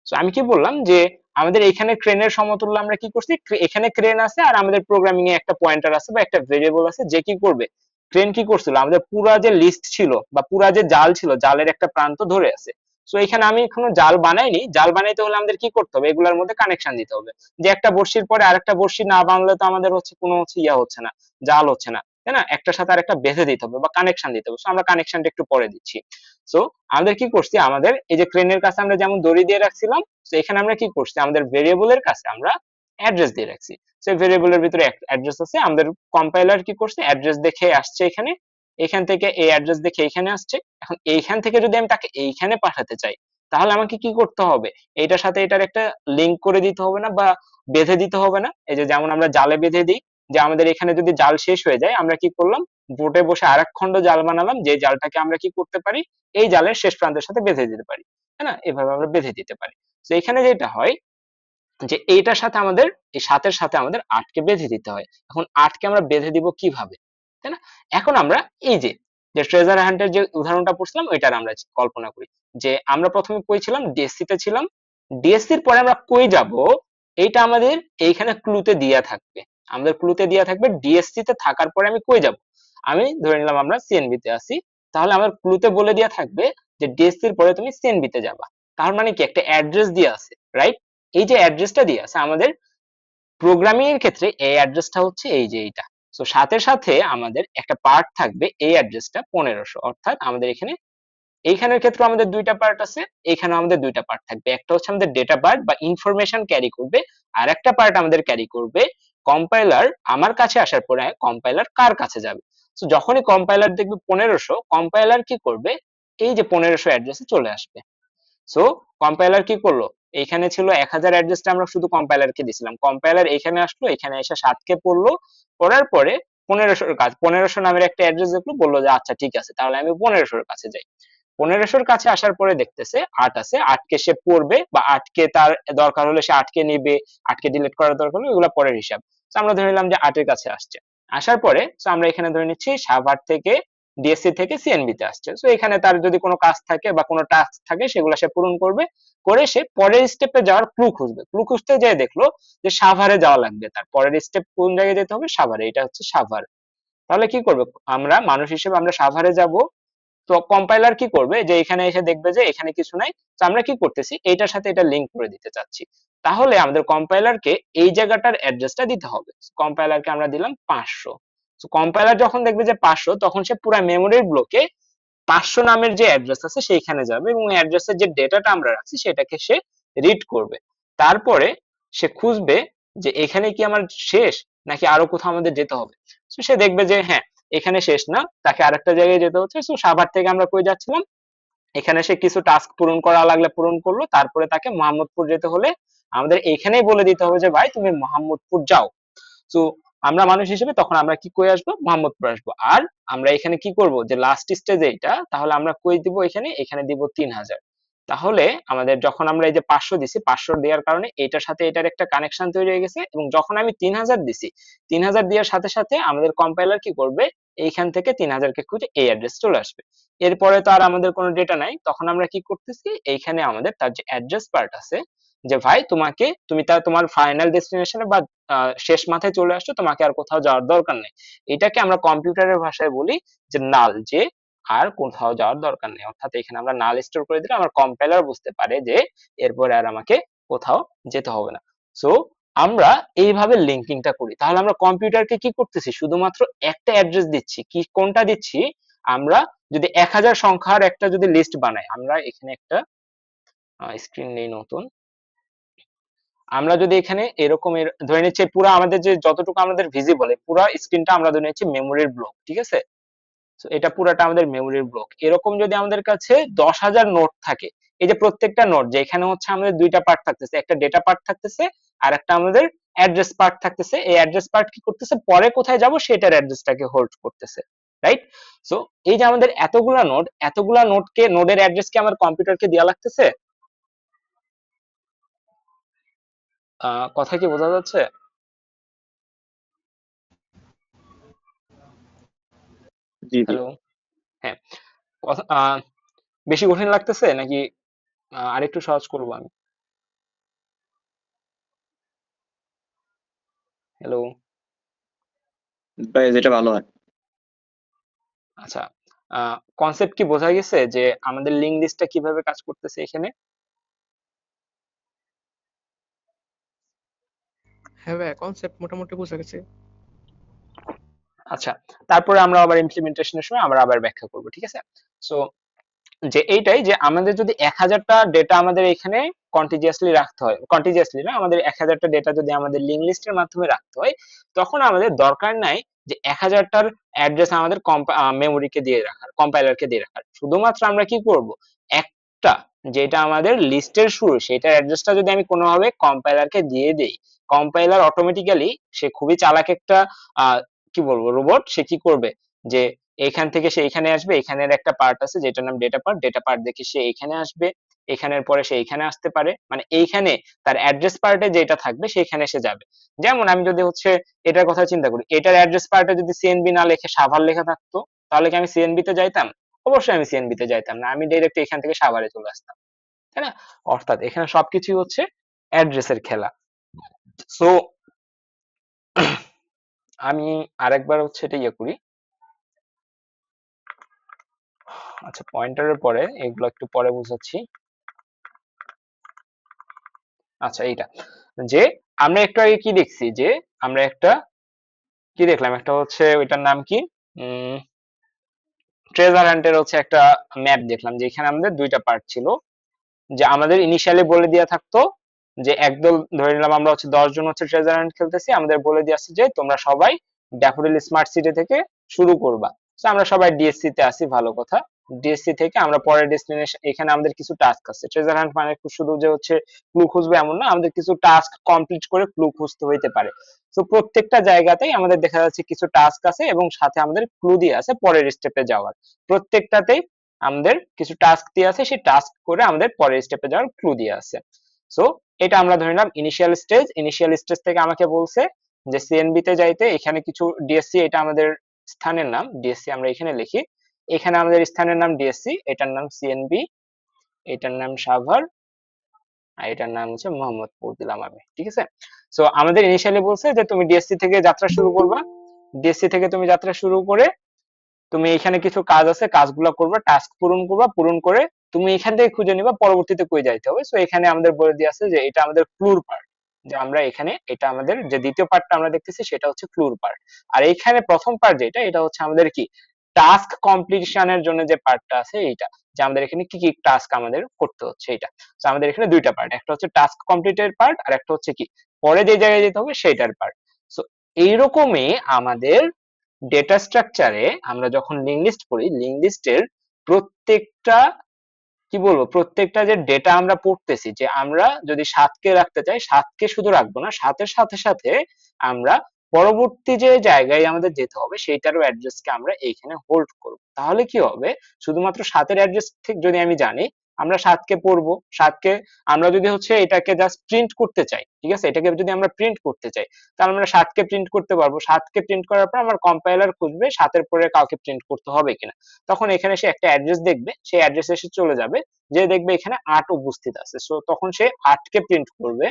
তো আমি কি বললাম যে আমাদের এখানে ক্রেনের সমতুল্য আমরা কি করছি, এখানে ক্রেন আছে আর আমাদের প্রোগ্রামিং এ একটা পয়েন্টার আছে বা একটা ভেরিয়েবল আছে, যে কি করবে, ক্রেন কি করছিল আমাদের পুরা যে লিস্ট ছিল বা পুরা যে জাল ছিল, জালের একটা প্রান্ত ধরে আছে। সো এখানে আমি কোনো জাল বানাইনি, জাল বানাইতে হলে আমাদের কি করতে হবে, এগুলোর মধ্যে কানেকশন দিতে হবে, যে একটা বড়শির পরে আরেকটা বড়শি না বানলে তো আমাদের হচ্ছে কোনো হচ্ছে ইয়া হচ্ছে না, জাল হচ্ছে না, তাই না? একটার সাথে আরেকটা বেঁধে দিতে হবে বা কানেকশন দিতে হবে। সো আমরা কানেকশনটা একটু পরে দিচ্ছি। সো আমাদের কি করছি, আমাদের এই যে ক্রেনের কাছে আমরা যেমন দড়ি দিয়ে রাখছিলাম, তো এখানে আমরা কি করছি, আমাদের ভেরিয়েবলের কাছে আমরা অ্যাড্রেস দিয়ে রাখছি। সেই ভেরিয়েবলের ভিতরে অ্যাড্রেস আছে, আমাদের কম্পাইলার কি করছে অ্যাড্রেস দেখে আসছে এখানে, এখান থেকে এই অ্যাড্রেস দেখে এখানে আসছে। এখন এইখান থেকে যদি আমি তাকে এইখানে পাঠাতে চাই, তাহলে আমাকে কি করতে হবে, এইটার সাথে এটার একটা লিংক করে দিতে হবে না বা বেঁধে দিতে হবে না? এই যে যেমন আমরা জালে বেঁধে দিই, যে আমাদের এখানে যদি জাল শেষ হয়ে যায়, আমরা কি করলাম বোটে বসে আরেক খন্ড জাল বানালাম, যে জালটাকে আমরা কি করতে পারি এই জালের শেষ প্রান্তের সাথে বেঁধে দিতে পারি, তাই না? এভাবে আমরা বেঁধে দিতে পারি। তো এখানে যেটা হয় যে এইটার সাথে আমাদের এই 7 এর সাথে আমাদের 8 কে বেঁধে দিতে হয়। এখন 8 কে আমরা বেঁধে দিব কিভাবে, তাই না? এখন আমরা এই যে ট্রেজার হান্টের যে উদাহরণটা পড়ছিলাম ওইটার আমরা কল্পনা করি, যে আমরা প্রথমে কই ছিলাম, ডিএসসি তে ছিলাম, ডিএসসির পরে আমরা কই যাব, এইটা আমাদের এইখানে ক্লুতে দেয়া থাকবে, আমাদের ক্লুতে দেয়া থাকবে ডিএসসি তে থাকার পরে আমি কই যাব, আমি ধরে নিলাম আমরা সিএনবি তে আছি, তাহলে আমার ক্লুতে বলে দেয়া থাকবে যে ডিএসসির পরে তুমি সিএনবি তে যাবা। তার মানে কি একটা অ্যাড্রেস দিয়ে আছে, রাইট? এই যে অ্যাড্রেসটা দিয়ে আছে আমাদের প্রোগ্রামিং এর ক্ষেত্রে, এই অ্যাড্রেসটা হচ্ছে এই যে এইটা। সো সাথে সাথে আমাদের একটা পার্ট থাকবে, এই অ্যাড্রেসটা 1500, অর্থাৎ আমাদের এখানে এইখানের ক্ষেত্রে আমাদের দুইটা পার্ট আছে, এইখানে আমাদের দুইটা পার্ট থাকবে। একটা হচ্ছে আমাদের ডেটা পার্ট বা ইনফরমেশন ক্যারি করবে, আর একটা পার্ট আমাদের ক্যারি করবে কম্পাইলার আমার কাছে আসার পরে কম্পাইলার কার কাছে যাবে। তো যখনই কম্পাইলার দেখবে 1500, কম্পাইলার কি করবে, এই যে 1500 অ্যাড্রেসে চলে আসবে। সো কম্পাইলার কি করলো, এইখানে ছিল 1000 অ্যাড্রেসটা আমরা শুধু কম্পাইলারকে দিছিলাম, কম্পাইলার এখানে আসলো, এখানে এসে 7কে পড়লো, পড়ার পরে 1500 কাজ 1500 নামের একটা অ্যাড্রেস দেখলো, বললো যে আচ্ছা ঠিক আছে তাহলে আমি 1500 কাছে যাই। 1500 কাছে আসার পরে দেখতেছে 8 আছে, 8কে সে পড়বে বা 8কে তার দরকার হলে সে 8কে নিবে, 8কে ডিলিট করার দরকার হলে এগুলো পরের হিসাব। তো আমরা ধরে নিলাম যে 8 এর কাছে আসছে, আসার পরে তো আমরা এখানে ধরে নিচ্ছি সাভার থেকে ডিএসসি থেকে সিএনবি তে আসছে। তো এখানে তার যদি কোনো কাজ থাকে বা কোনো টাস্ক থাকে সেগুলো সে পূরণ করবে, করে সে পরের স্টেপে যাওয়ার ক্লু খুঁজবে, ক্লু খুঁজতে যেয়ে দেখলো যে সাভারে যাওয়া লাগবে, তার পরের স্টেপ কোন জায়গায় যেতে হবে, সাভারে, এটা হচ্ছে সাভার। তাহলে কি করবে, আমরা মানুষ হিসেবে আমরা সাভারে যাব। তো কম্পাইলার কি করবে যে এখানে এসে দেখবে যে এখানে কিছু নাই, তো আমরা কি করতেছি এটার সাথে এটা লিংক করে দিতে চাচ্ছি, তাহলে আমাদের কম্পাইলারকে এই জায়গাটার অ্যাড্রেসটা দিতে হবে। কম্পাইলারকে আমরা দিলাম 500। তো কম্পাইলার যখন দেখবে যে 500, তখন সে পুরো মেমোরির ব্লকে 500 নামের যে অ্যাড্রেস আছে সেইখানে যাবে এবং অ্যাড্রেসের যে ডেটাটা আমরা রাখছি সেটাকে সে রিড করবে। তারপরে সে খুঁজবে যে এখানে কি আমার শেষ নাকি আরো কোথাও আমাদের যেতে হবে। তো সে দেখবে যে হ্যাঁ, এখানে শেষ না, তাকে আরেকটা জায়গায় যেতে হচ্ছে। তো সাভার থেকে আমরা কই যাচ্ছিলাম, এখানে সে কিছু টাস্ক পূরণ করা লাগলে পূরণ করলো, তারপরে তাকে মোহাম্মদপুর যেতে হলে আমাদের এখানেই বলে দিতে হবে যে ভাই তুমি মোহাম্মদপুর যাও। তো আমরা মানুষ হিসেবে তখন আমরা কি কই আসবো, মোহাম্মদপুর আসবো। আর আমরা এখানে কি করব, যে লাস্ট স্টেজে এটা, তাহলে আমরা কই দিব, এখানে এখানে দিব 3000। তাহলে আমাদের যখন আমরা এই যে 500 দিছি, 500 দেওয়ার কারণে এটার সাথে এটার একটা কানেকশন তৈরি হয়ে গেছে, এবং যখন আমি 3000 দিছি, 3000 দেওয়ার সাথে সাথে আমাদের কম্পাইলার কি করবে, এইখান থেকে 3000কে খুঁজে এই অ্যাড্রেস চলে আসবে। এরপরে তো আর আমাদের কোনো ডেটা নাই, তখন আমরা কি করতেছি, এইখানে আমাদের তার যে অ্যাড্রেস পার্ট আছে, যে ভাই তোমাকে তুমি তার তোমার ফাইনাল ডেস্টিনেশনে বা শেষ মাথায় চলে আসছো, তোমাকে আর কোথাও যাওয়ার দরকার নেই। এটাকে আমরা কম্পিউটারের ভাষায় বলি যে নাল, যে আর কোথাও যাওয়ার দরকার নেই। অর্থাৎ এখানে আমরা নাল স্টোর করে দিলে আমার কম্পাইলার বুঝতে পারে যে এরপরে আর আমাকে কোথাও যেতে হবে না। সো আমরা এইভাবে লিঙ্কিংটা করি। তাহলে আমরা কম্পিউটারকে কি করতেছি, শুধুমাত্র একটা অ্যাড্রেস দিচ্ছি, কি কোনটা দিচ্ছি, আমরা যদি 1000 সংখ্যার একটা যদি লিস্ট বানাই, আমরা এখানে একটা স্ক্রিন নেই নতুন, আমরা যদি এখানে এরকম ধরে নিচ্ছি পুরো আমাদের যে যতটুকু আমাদের ভিজিবল পুরো স্ক্রিনটা আমরা ধরে নিচ্ছি মেমোরির ব্লক, ঠিক আছে। তো এটা পুরাটা আমাদের মেমোরির ব্লক। এরকম যদি আমাদের কাছে 10,000 নোট থাকে, এই যে প্রত্যেকটা নোট, যে এখানে হচ্ছে আমাদের দুইটা পার্ট থাকতেছে, একটা ডেটা পার্ট থাকতেছে আর একটা আমাদের অ্যাড্রেস পার্ট থাকতেছে। এই অ্যাড্রেস পার্ট কি করতেছে, পরে কোথায় যাব সেটার অ্যাড্রেসটাকে হোল্ড করতেছে, রাইট। সো এই যে আমাদের এতগুলা নোট, এতগুলা নোটকে, নোডের অ্যাড্রেসকে আমার কম্পিউটারকে দেওয়া লাগতেছে। কথা কি বোঝা যাচ্ছে? জি জি। হ্যালো। হ্যাঁ, কথা বেশি কঠিন লাগতেছে নাকি আরেকটু সহজ করবো আমি? হ্যালো। ভাই যেটা ভালো হয়। আচ্ছা, কনসেপ্ট কি বোঝা গেছে যে আমাদের লিঙ্ক লিস্টটা কিভাবে কাজ করতেছে এখানে? হ্যাঁ ভাইয়া, কনসেপ্ট মোটামুটি বোঝা গেছে। আচ্ছা, তারপরে আমরা আবার ইমপ্লিমেন্টেশনের সময় আমরা আবার ব্যাখ্যা করব, ঠিক আছে। সো যে এইটাই, যে আমাদের যদি 1000টা ডেটা আমাদের এখানে কন্টিজিয়াসলি রাখতে হয়, কন্টিজিয়াসলি না, আমাদের 1000টা ডেটা যদি আমাদের লিঙ্ক লিস্টের মাধ্যমে রাখতে হয়, তখন আমাদের দরকার নাই যে 1000টার অ্যাড্রেস আমাদের মেমোরিকে দিয়ে রাখার, কম্পাইলারকে দিয়ে রাখার। শুধুমাত্র আমরা কি করব, একটা, যেটা আমাদের লিস্টের শুরু সেটার অ্যাড্রেসটা যদি আমি কোনোভাবে কম্পাইলারকে দিয়ে দেই, কম্পাইলার অটোমেটিক্যালি, সে খুবই চালাক একটা কি বলবো রোবট, সে কি করবে, যে এখান থেকে সে এখানে আসবে, এখানের একটা পার্ট আছে যেটার নাম ডেটা পার্ট, ডেটা পার্ট দেখে সে এখানে আসবে, এখানের পরে সে এখানে আসতে পারে, মানে এইখানে তার অ্যাড্রেস পার্টে যেটা থাকবে সেখানে সে যাবে। যেমন আমি যদি হচ্ছে এটার কথা চিন্তা করি, এটার অ্যাড্রেস পার্টে যদি সিএনবি না লেখে সাভার লেখা থাকতো, তাহলে কি আমি সিএনবি তে যাইতাম? অবশ্যই আমি সিএনবি তে যাইতাম না, আমি ডাইরেক্ট এখান থেকে সাভারে চলে আসতাম, তাই না? অর্থাৎ এখানে সবকিছুই হচ্ছে অ্যাড্রেসের খেলা। সো আমি আরেকবার হচ্ছে এটা ইয়ে করি। আচ্ছা, পয়েন্টারের পরে এগুলো একটু পরে বুঝাচ্ছি। আচ্ছা, এইটা, যে আমরা একটু আগে কি দেখছি, যে আমরা একটা কি দেখলাম, একটা হচ্ছে ওইটার নাম কি, উম ট্রেজার হান্টের হচ্ছে একটা ম্যাপ দেখলাম যে এখানে আমাদের দুইটা পার্ট ছিল, যে আমাদের ইনিশিয়ালি বলে দেওয়া থাকতো যে একদল, ধরে নিলাম আমরা হচ্ছে 10 জন হচ্ছে ট্রেজার হান্ট খেলতেছি, আমাদের বলে দিয়ে আসছে যে তোমরা সবাই ড্যাফোডিল স্মার্ট সিটি থেকে শুরু করবা। তো আমরা সবাই ডিএসসি তে আসি, ভালো কথা। ডিএসসি থেকে আমরা পরের ডেস্টিনেশন, এখানে আমাদের কিছু টাস্ক আছে। ট্রেজার হান্ট মানে শুধু যে হচ্ছে ক্লু খুঁজবে এমন না, আমাদের কিছু টাস্ক কমপ্লিট করে ক্লু খুঁজতে হইতে পারে। তো প্রত্যেকটা জায়গাতেই আমাদের দেখা যাচ্ছে কিছু টাস্ক আছে এবং সাথে আমাদের ক্লু দিয়ে আছে পরের স্টেপে যাওয়ার। প্রত্যেকটাতেই আমাদের কিছু টাস্ক দিয়ে আছে, সেই টাস্ক করে আমাদের পরের স্টেপে যাওয়ার ক্লু দিয়ে আছে। সো এটা আমরা ধরে নিলাম ইনিশিয়াল স্টেজ। ইনিশিয়াল স্টেজ থেকে আমাকে বলছে যে সিএনবি তে যাইতে, এখানে কিছু ডিএসসি, এটা আমাদের স্থানের নাম, ডিএসসি আমরা এখানে লিখি। এখানে আমাদের স্থানের নাম ডিএসসি, এটার নাম সিএনবি, এটার নাম সাভার, আর এটার নাম হচ্ছে মোহাম্মদপুর দিলাম আমি, ঠিক আছে। সো আমাদের ইনিশিয়ালি বলছে যে তুমি ডিএসসি থেকে যাত্রা শুরু করবা। ডিএসসি থেকে তুমি যাত্রা শুরু করে তুমি এখানে কিছু কাজ আছে, কাজগুলো করবা, টাস্ক পূরণ করবা, পূরণ করে তুমি এখান থেকে খুঁজে নিবা পরবর্তীতে কই যাইতে হবে। সো এখানে আমাদের বলে দিয়ে আছে যে এটা আমাদের ক্লুর পার্ট, যে আমরা এখানে, এটা আমাদের যে দ্বিতীয় পার্টটা আমরা দেখতেছি সেটা হচ্ছে ক্লুর পার্ট। আর এইখানে প্রথম পার্ট যেটা, এটা হচ্ছে আমাদের কি টাস্ক কমপ্লিশনের জন্য যে পার্টটা আছে এইটা, যে আমাদের এখানে কি কি টাস্ক আমাদের করতে হচ্ছে এটা। তো আমাদের এখানে দুইটা পার্ট, একটা হচ্ছে টাস্ক কমপ্লিটের পার্ট আর একটা হচ্ছে কি পরে যে জায়গায় যেতে হবে সেইটার পার্ট। সো এইরকমই আমাদের ডেটা স্ট্রাকচারে আমরা যখন লিঙ্ক লিস্ট করি, লিঙ্ক লিস্টের প্রত্যেকটা, কি বলবো, প্রত্যেকটা যে ডেটা আমরা পড়তেছি, যে আমরা যদি 7কে রাখতে চাই 7কে শুধু রাখবো না, 7-এর সাথে সাথে আমরা পরবর্তী যে জায়গায় আমাদের যেতে হবে সেইটারও অ্যাড্রেসকে আমরা এইখানে হোল্ড করব। তাহলে কি হবে, শুধুমাত্র 7-এর অ্যাড্রেস ঠিক যদি আমি জানি, আমরা 7কে পড়বো, 7কে আমরা যদি হচ্ছে এটাকে জাস্ট প্রিন্ট করতে চাই, ঠিক আছে, এটাকে যদি আমরা প্রিন্ট করতে চাই তাহলে আমরা 7কে প্রিন্ট করতে পারবো। 7কে প্রিন্ট করার পর আমার কম্পাইলার খুঁজবে 7-এর পরে কাউকে প্রিন্ট করতে হবে কিনা, তখন এখানে সে একটা অ্যাড্রেস দেখবে, সেই অ্যাড্রেসে এসে চলে যাবে, যে দেখবে এখানে 8 উপস্থিত আছে। সো তখন সে 8কে প্রিন্ট করবে।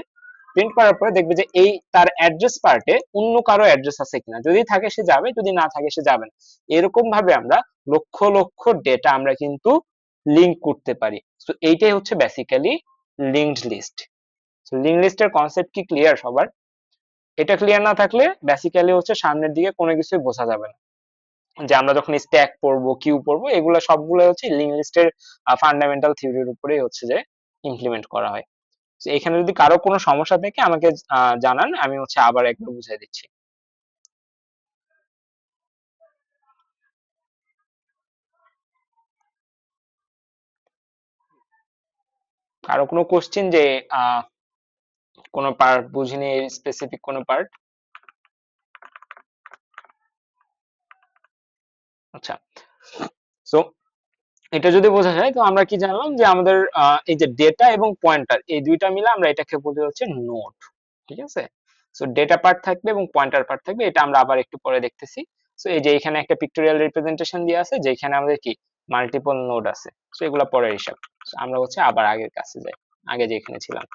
প্রিন্ট করার পরে দেখবে যে এই তার অ্যাড্রেস পার্টে অন্য কারো অ্যাড্রেস আছে কিনা, যদি থাকে সে যাবে, যদি না থাকে সে যাবে না। এরকম ভাবে আমরা লক্ষ লক্ষ ডেটা আমরা কিন্তু লিংক করতে পারি। সো এইটাই হচ্ছে basically linked list. So link লিস্টের কনসেপ্ট কি ক্লিয়ার সবার? এটা ক্লিয়ার না থাকলে বেসিক্যালি হচ্ছে সামনের দিকে কোনো কিছুই বোঝা যাবে না। যে আমরা যখন স্ট্যাক পড়বো, কিউ পড়বো, এগুলো সবগুলো হচ্ছে লিঙ্ক লিস্টের ফান্ডামেন্টাল থিওরির উপরেই হচ্ছে যে ইমপ্লিমেন্ট করা হয়। তো এখানে যদি কারো কোনো সমস্যা থাকে আমাকে জানান, আমি হচ্ছে আবার একটু বুঝিয়ে দিচ্ছি। কারো কোনো কোশ্চেন যে কোনো পার্ট বুঝিনি, স্পেসিফিক কোনো পার্ট? আচ্ছা, সো এটা যদি বোঝা যায়, তো আমরা কি জানলাম যে আমাদের এই যে ডেটা এবং পয়েন্টার, এই দুইটা মিলে আমরা এটাকে বলি হচ্ছে নোড, ঠিক আছে। সো ডেটা পার্ট থাকবে এবং পয়েন্টার পার্ট থাকবে, এটা আমরা আবার একটু পরে দেখতেছি। সো এই যে এখানে একটা পিক্টোরিয়াল রিপ্রেজেন্টেশন দিয়ে আছে যেখানে আমাদের কি মাল্টিপল নোড আছে। সো এগুলা পরের হিসাব। আমরা হচ্ছে আবার আগের কাছে যাই, আগে যেখানে ছিলাম।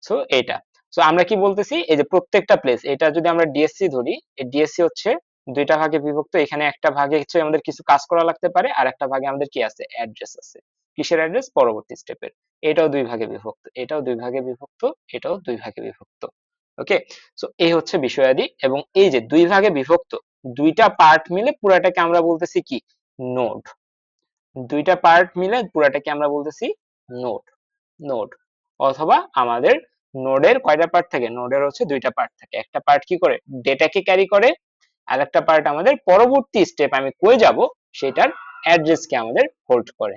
সো এটা, সো আমরা কি বলতেছি, এই যে প্রত্যেকটা প্লেস, এটা যদি আমরা ডিএসসি ধরি, এই ডিএসসি হচ্ছে দুইটা ভাগে বিভক্ত। এখানে একটা ভাগে হচ্ছে আমাদের কিছু কাজ করা লাগতে পারে, আর একটা ভাগে আমাদের কি আছে, অ্যাড্রেস আছে। কিসের অ্যাড্রেস? পরবর্তী স্টেপের। এটাও দুই ভাগে বিভক্ত, এটাও দুই ভাগে বিভক্ত, এটাও দুই ভাগে বিভক্ত। ওকে, সো এই হচ্ছে বিষয়াদি। এবং এই যে দুই ভাগে বিভক্ত, দুইটা পার্ট মিলে পুরাটাকে আমরা বলতেছি কি, নোড। দুইটা পার্ট মিলে পুরাটাকে আমরা বলতেছি নোড, নোড। অথবা আমাদের নোডের কয়টা পার্ট থাকে, নোডের হচ্ছে দুইটা পার্ট থাকে। একটা পার্ট কি করে, ডেটাকে ক্যারি করে, আর একটা পার্ট আমাদের পরবর্তী স্টেপ আমি কই যাব সেটার অ্যাড্রেসকে আমাদের হোল্ড করে।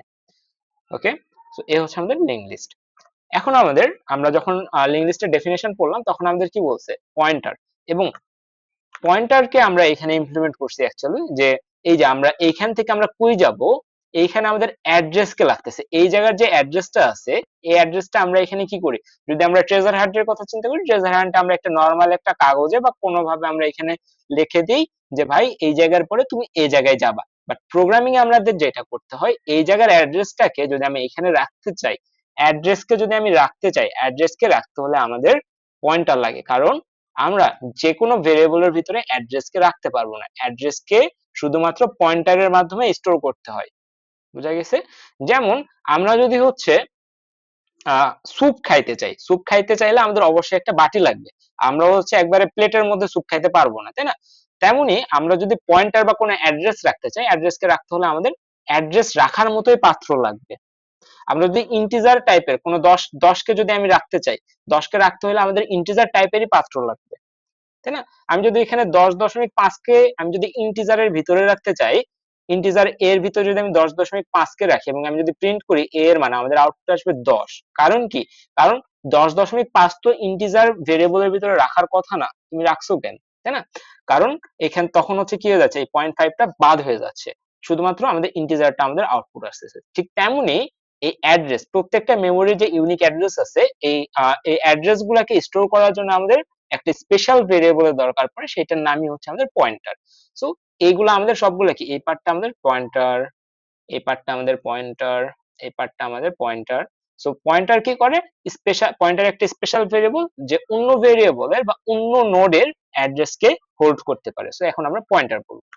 ওকে, সো এই হচ্ছে আমাদের লিঙ্ক লিস্ট। এখন আমরা যখন লিঙ্ক লিস্টের ডেফিনেশন পড়লাম তখন আমাদের কি বলছে, পয়েন্টার। এবং পয়েন্টারকে আমরা এখানে ইমপ্লিমেন্ট করছি অ্যাকচুয়ালি, যে এই যে আমরা এইখান থেকে আমরা কই যাব, এইখানে আমাদের অ্যাড্রেসকে লাগতেছে। এই জায়গার যে অ্যাড্রেসটা আছে, এই অ্যাড্রেসটা আমরা এখানে কি করি, যদি আমরা ট্রেজার হান্টের কথা চিন্তা করি, ট্রেজার হান্ট আমরা একটা নরমাল একটা কাগজে বা কোনোভাবে আমরা এখানে লিখে দিই যে ভাই এই জায়গার পরে তুমি এই জায়গায় যাবা। বাট প্রোগ্রামিং এ আমাদের যেটা করতে হয়, এই জায়গার অ্যাড্রেসটাকে যদি আমি এখানে রাখতে চাই, অ্যাড্রেসকে যদি আমি রাখতে চাই, অ্যাড্রেসকে রাখতে হলে আমাদের পয়েন্টার লাগে। কারণ আমরা যে কোনো ভেরিয়েবলের ভিতরে অ্যাড্রেসকে রাখতে পারবো না, অ্যাড্রেসকে শুধুমাত্র পয়েন্টারের মাধ্যমে স্টোর করতে হয়। বুঝা গেছে? যেমন আমরা যদি হচ্ছে স্যুপ খাইতে চাই, স্যুপ খাইতে চাইলে আমাদের অবশ্যই একটা বাটি লাগবে। আমরা হচ্ছে একবারে প্লেটের মধ্যে স্যুপ খাইতে পারবো না, তাই না? তেমনি আমরা যদি পয়েন্টার বা কোনো অ্যাড্রেস রাখতে চাই, অ্যাড্রেসকে রাখতে হলে আমাদের অ্যাড্রেস রাখার মতোই পাত্র লাগবে। আমরা যদি ইন্টিজার টাইপের কোনো 10কে যদি আমি রাখতে চাই, 10কে রাখতে হলে আমাদের ইন্টিজার টাইপেরই পাত্র লাগবে, তাই না? আমি যদি এখানে 10.5কে আমি যদি ইন্টিজারের ভিতরে রাখতে চাই, ইন্টিজার এর ভিতরে যদি আমি 10.5কে রাখি এবং আমি যদি প্রিন্ট করি এ এর মানে আমাদের আউটপুট আসবে 10। কারণ কি? কারণ 10.5 তো ইন্টিজার ভেরিয়েবলের ভিতরে রাখার কথা না, তুমি রাখছো কেন, তাই না? কারণ এখানে তখন হচ্ছে কি হয়ে যাচ্ছে, এই 0.5টা বাদ হয়ে যাচ্ছে, শুধুমাত্র আমাদের ইন্টিজারটা আমাদের আউটপুট আসতেছে। ঠিক তেমনি এই অ্যাড্রেস, প্রত্যেকটা মেমোরির যে ইউনিক অ্যাড্রেস আছে, এই অ্যাড্রেস গুলাকে স্টোর করার জন্য আমাদের একটা স্পেশাল ভেরিয়েবলের দরকার পড়ে, সেটার নামই হচ্ছে আমাদের পয়েন্টার। সো এইগুলো আমাদের সবগুলো কি, এই পার্টটা আমাদের পয়েন্টার, এই পার্টটা আমাদের পয়েন্টার, এই পার্টটা আমাদের পয়েন্টার। সো পয়েন্টার কি করে, স্পেশাল পয়েন্টার একটা স্পেশাল ভেরিয়েবল যে অন্য ভেরিয়েবলের বা অন্য নোডের অ্যাড্রেসকে হোল্ড করতে পারে। সো এখন আমরা পয়েন্টার বলবো।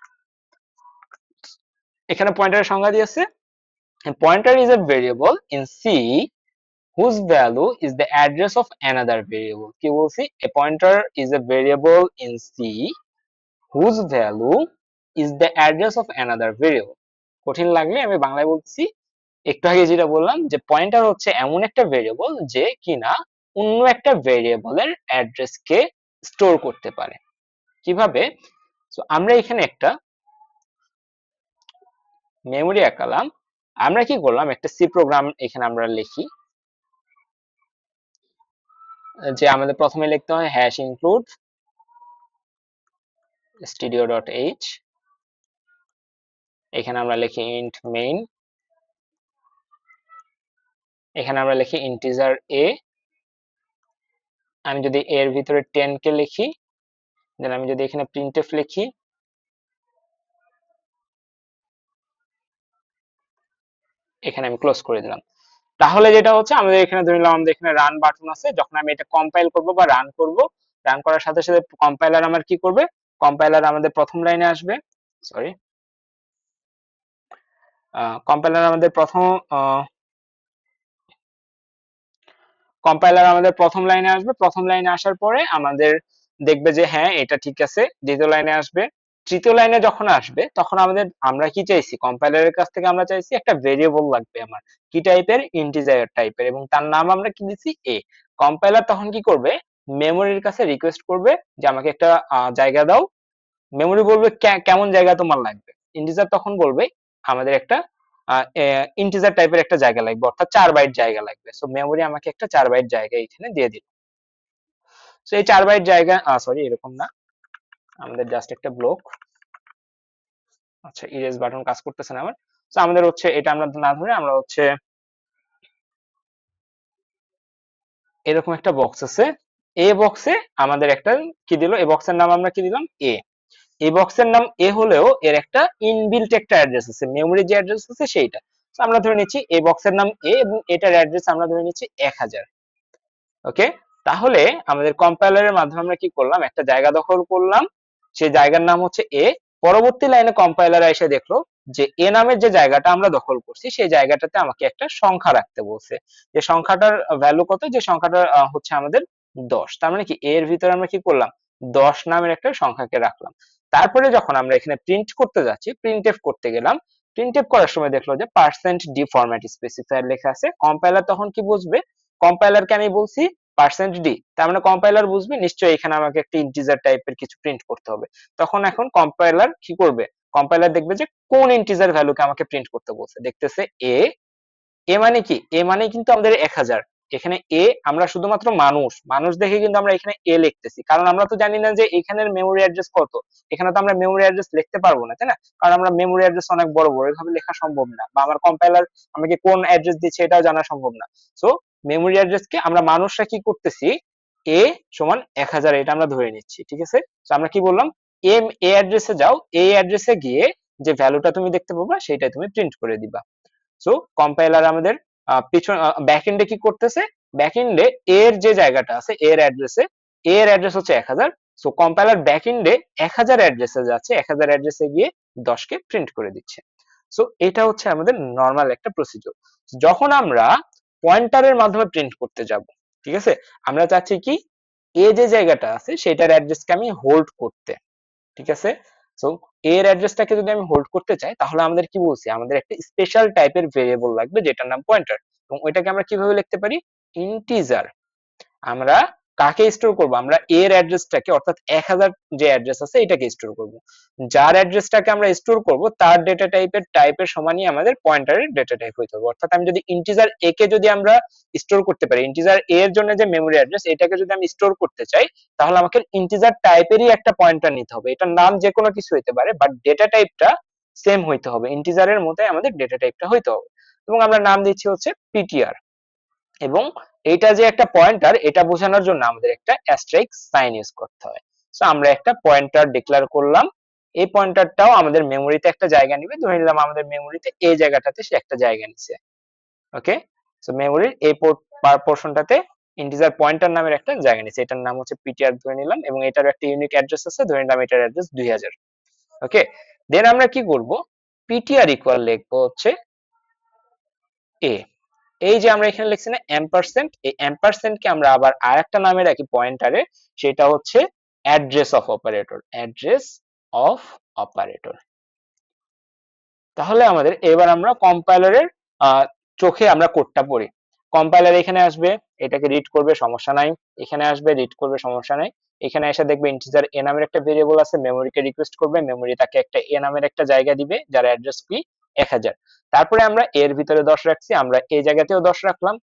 এখানে পয়েন্টারের সংজ্ঞা দিয়েছে, pointer is a variable in C whose value is the address of another variable. কি বলছি, a pointer is a variable in C whose value is the address of another variable. কঠিন লাগলে আমি বাংলায় বলছি, একটু আগে যেটা বললাম যে পয়েন্টার হচ্ছে এমন একটা ভেরিয়েবল যে কিনা অন্য একটা ভেরিয়েবলের অ্যাড্রেসকে স্টোর করতে পারে। কিভাবে? সো আমরা এখানে একটা মেমরি আঁকালাম, আমরা কি করলাম, একটা সি প্রোগ্রাম এখানে আমরা লিখি, যে আমাদের প্রথমে লিখতে হয় হ্যাশ ইনক্লুড stdio.h, এখানে আমরা লিখি int main, এখানে আমরা লিখি ইন্টিজার a, আমি যদি এর ভিতরে 10 কে লিখি, দেন আমি যদি এখানে printf লিখি, এখানে আমি ক্লোজ করে দিলাম। তাহলে যেটা হচ্ছে, আমাদের এখানে ধরে নিলাম আমাদের এখানে রান বাটন আছে, যখন আমি এটা কম্পাইল করব বা রান করব, রান করার সাথে সাথে কম্পাইলার আমার কি করবে, কম্পাইলার আমাদের প্রথম লাইনে আসবে, সরি, কম্পাইলার আমাদের প্রথম লাইনে আসবে, প্রথম লাইনে আসার পরে আমাদের দেখবে যে হ্যাঁ এটা ঠিক আছে, দ্বিতীয় লাইনে আসবে, তৃতীয় লাইনে যখন আসবে তখন আমরা কি চাইছি, কম্পাইলারের কাছ থেকে আমরা চাইছি একটা ভেরিয়েবল লাগবে আমার, কি টাইপের, ইন্টিজার টাইপের, এবং তার নাম আমরা কি দিচ্ছি, এ। কম্পাইলার তখন কি করবে, মেমোরির কাছে রিকোয়েস্ট করবে যে আমাকে একটা জায়গা দাও, মেমোরি বলবে কেমন জায়গা তোমার লাগবে, ইন্টিজার তখন বলবে আমাদের একটা ইন্টিজার টাইপের একটা জায়গা লাগবে, অর্থাৎ 4 বাইট জায়গা লাগবে। সো মেমোরি আমাকে একটা 4 বাইট জায়গা এখানে দিয়ে দিল। সো এই 4 বাইট জায়গা, সরি এরকম না, আমাদের জাস্ট একটা ব্লক, আচ্ছা ইরেজ বাটন কাজ করতেছে না আমার। সো আমাদের হচ্ছে এটা আমরা না ধরে আমরা হচ্ছে এরকম একটা বক্স আছে, এ বক্সে আমাদের একটা কি দিল, এই বক্সের নাম আমরা কি দিলাম, এ। এই বক্সের নাম এ হলেও এর একটা ইনবিল্ট একটা অ্যাড্রেস আছে, মেমোরি যে অ্যাড্রেস আছে সেইটা। তো আমরা ধরে নিচ্ছি এই বক্সের নাম এ এবং এটার অ্যাড্রেস আমরা ধরে নিচ্ছি 1000। ওকে, তাহলে আমাদের কম্পাইলারের মাধ্যমে আমরা কি করলাম, একটা জায়গা দখল করলাম, সেই জায়গার নাম হচ্ছে এ। পরবর্তী লাইনে কম্পাইলার এসে দেখলো যে এ নামের যে জায়গাটা আমরা দখল করছি সেই জায়গাটাতে আমাকে একটা সংখ্যা রাখতে বলছে, যে সংখ্যাটার ভ্যালু কত, যে সংখ্যাটা হচ্ছে আমাদের 10। তার মানে কি এর ভিতরে আমরা কি করলাম, 10 নামের একটা সংখ্যাকে রাখলাম। তারপরে যখন আমরা এখানে প্রিন্ট করতে যাচ্ছি, প্রিন্টএফ করতে গেলাম, প্রিন্টএফ করার সময় দেখলো যে %d ফরম্যাট স্পেসিফায়ার লেখা আছে। কম্পাইলার তখন কি বুঝবে, কম্পাইলারকে আমি বলছি %d, তার মানে কম্পাইলার বুঝবে নিশ্চয়ই এখানে আমাকে একটা ইন্টিজার টাইপের কিছু প্রিন্ট করতে হবে। তখন এখন কম্পাইলার কি করবে, কম্পাইলার দেখবে যে কোন ইন্টিজার ভ্যালুকে আমাকে প্রিন্ট করতে বলছে, দেখতেছে এ, এ মানে কি, এ মানে কিন্তু আমাদের 1000, এখানে এ আমরা শুধুমাত্র মানুষ দেখে কিন্তু আমরা এখানে এ লিখতেছি, কারণ আমরা তো জানি না যে এখানের মেমোরি অ্যাড্রেস কত, এখানে তো আমরা মেমোরি অ্যাড্রেস লিখতে পারবো না, তাই না? কারণ আমরা মেমোরি অ্যাড্রেস অনেক বড় বড়, এভাবে লেখা সম্ভব না, বা আমার কম্পাইলার আমাকে কোন অ্যাড্রেস দিচ্ছে এটাও জানা সম্ভব না। সো মেমোরি অ্যাড্রেসকে আমরা মানুষরা কি করতেছি, এ সমান 1000 এটা আমরা ধরে নিচ্ছি, ঠিক আছে? তো আমরা কি বললাম, এম এ অ্যাড্রেসে যাও, এই অ্যাড্রেসে গিয়ে যে ভ্যালুটা তুমি দেখতে পাবা সেটাই তুমি প্রিন্ট করে দিবা। সো কম্পাইলার আমাদের পিছন ব্যাকএন্ডে কি করতেছে, ব্যাকএন্ডে এর যে জায়গাটা আছে এর অ্যাড্রেসে, এর অ্যাড্রেস হচ্ছে 1000। সো কম্পাইলার ব্যাকএন্ডে 1000 অ্যাড্রেসে যাচ্ছে, 1000 অ্যাড্রেসে গিয়ে 10 কে প্রিন্ট করে দিচ্ছে। সো এটা হচ্ছে আমাদের নরমাল একটা প্রসিডিউর। যখন আমরা পয়েন্টারের মাধ্যমে প্রিন্ট করতে যাব, ঠিক আছে, আমরা চাচ্ছি কি এ যে জায়গাটা আছে সেটার অ্যাড্রেসকে আমি হোল্ড করতে, ঠিক আছে? সো এর অ্যাড্রেসটাকে যদি আমি হোল্ড করতে চাই তাহলে আমাদের কি বলছি, আমাদের একটা স্পেশাল টাইপের ভেরিয়েবল লাগবে যেটার নাম পয়েন্টার, এবং ওইটাকে আমরা কিভাবে লিখতে পারি, ইন্টিজার। আমরা কাকে স্টোর করব, আমরা এর অ্যাড্রেসটাকে অর্থাৎ 1000 যে অ্যাড্রেস আছে এটাকে স্টোর করব। যার অ্যাড্রেসটাকে আমরা স্টোর করব তার ডেটা টাইপের সমানই আমাদের পয়েন্টারের ডেটা টাইপ হইতে হবে। অর্থাৎ আমি যদি ইন্টিজার এ কে যদি আমরা স্টোর করতে পারি, ইন্টিজার এ এর জন্য যে মেমরি অ্যাড্রেস এটাকে যদি আমি স্টোর করতে চাই তাহলে আমাকে ইন্টিজার টাইপেরই একটা পয়েন্টার নিতে হবে। এটার নাম যে কোনো কিছু হইতে পারে বাট ডেটা টাইপটা সেম হইতে হবে, ইন্টিজারের মতোই আমাদের ডেটা টাইপটা হইতে হবে। এবং আমরা নাম দিচ্ছি হচ্ছে পিটিআর, এবং এইটা যে একটা পয়েন্টার এটা বোঝানোর জন্য আমাদের একটা অ্যাস্টেরিস্ক সাইন ইউজ করতে হয়। সো আমরা একটা পয়েন্টার ডিক্লেয়ার করলাম, এই পয়েন্টারটাও আমাদের মেমোরিতে একটা জায়গা নিবে। ধরে নিলাম আমাদের মেমোরিতে এই জায়গাটাতে সে একটা জায়গা নিছে। ওকে, সো মেমোরির এই পোর্শনটাতে ইন্টিজার পয়েন্টার নামের একটা জায়গা নিছে, এটার নাম হচ্ছে পিটিআর ধরে নিলাম, এবং এটার একটা ইউনিক অ্যাড্রেস আছে, ধরে নিলাম এটার অ্যাড্রেস 2000। ওকে, দেন আমরা কি করব, পিটিআর ইকুয়াল লিখবো হচ্ছে এ। এই যে আমরা এখানে লিখছি না এম্পারসেন্ট, এই এম্পারসেন্ট কে আমরা আবার আরেকটা নামে রাখি পয়েন্টারে, সেটা হচ্ছে address of operator, address of operator. তাহলে আমাদের এবার আমরা কম্পাইলারের চোখে আমরা কোডটা পড়ি। কম্পাইলার এখানে আসবে, এটাকে রিড করবে, সমস্যা নাই, এখানে আসবে রিড করবে, সমস্যা নাই, এখানে এসে দেখবে ইন্টিজার এ নামের একটা ভেরিয়েবল আছে, মেমোরিকে রিকোয়েস্ট করবে, মেমোরি তাকে একটা এ নামের একটা জায়গা দিবে যার অ্যাড্রেস কি 1000। তারপরে আমরা এর ভিতরে 10 রাখছি, আমরা এই জায়গাতেও 10 রাখলাম।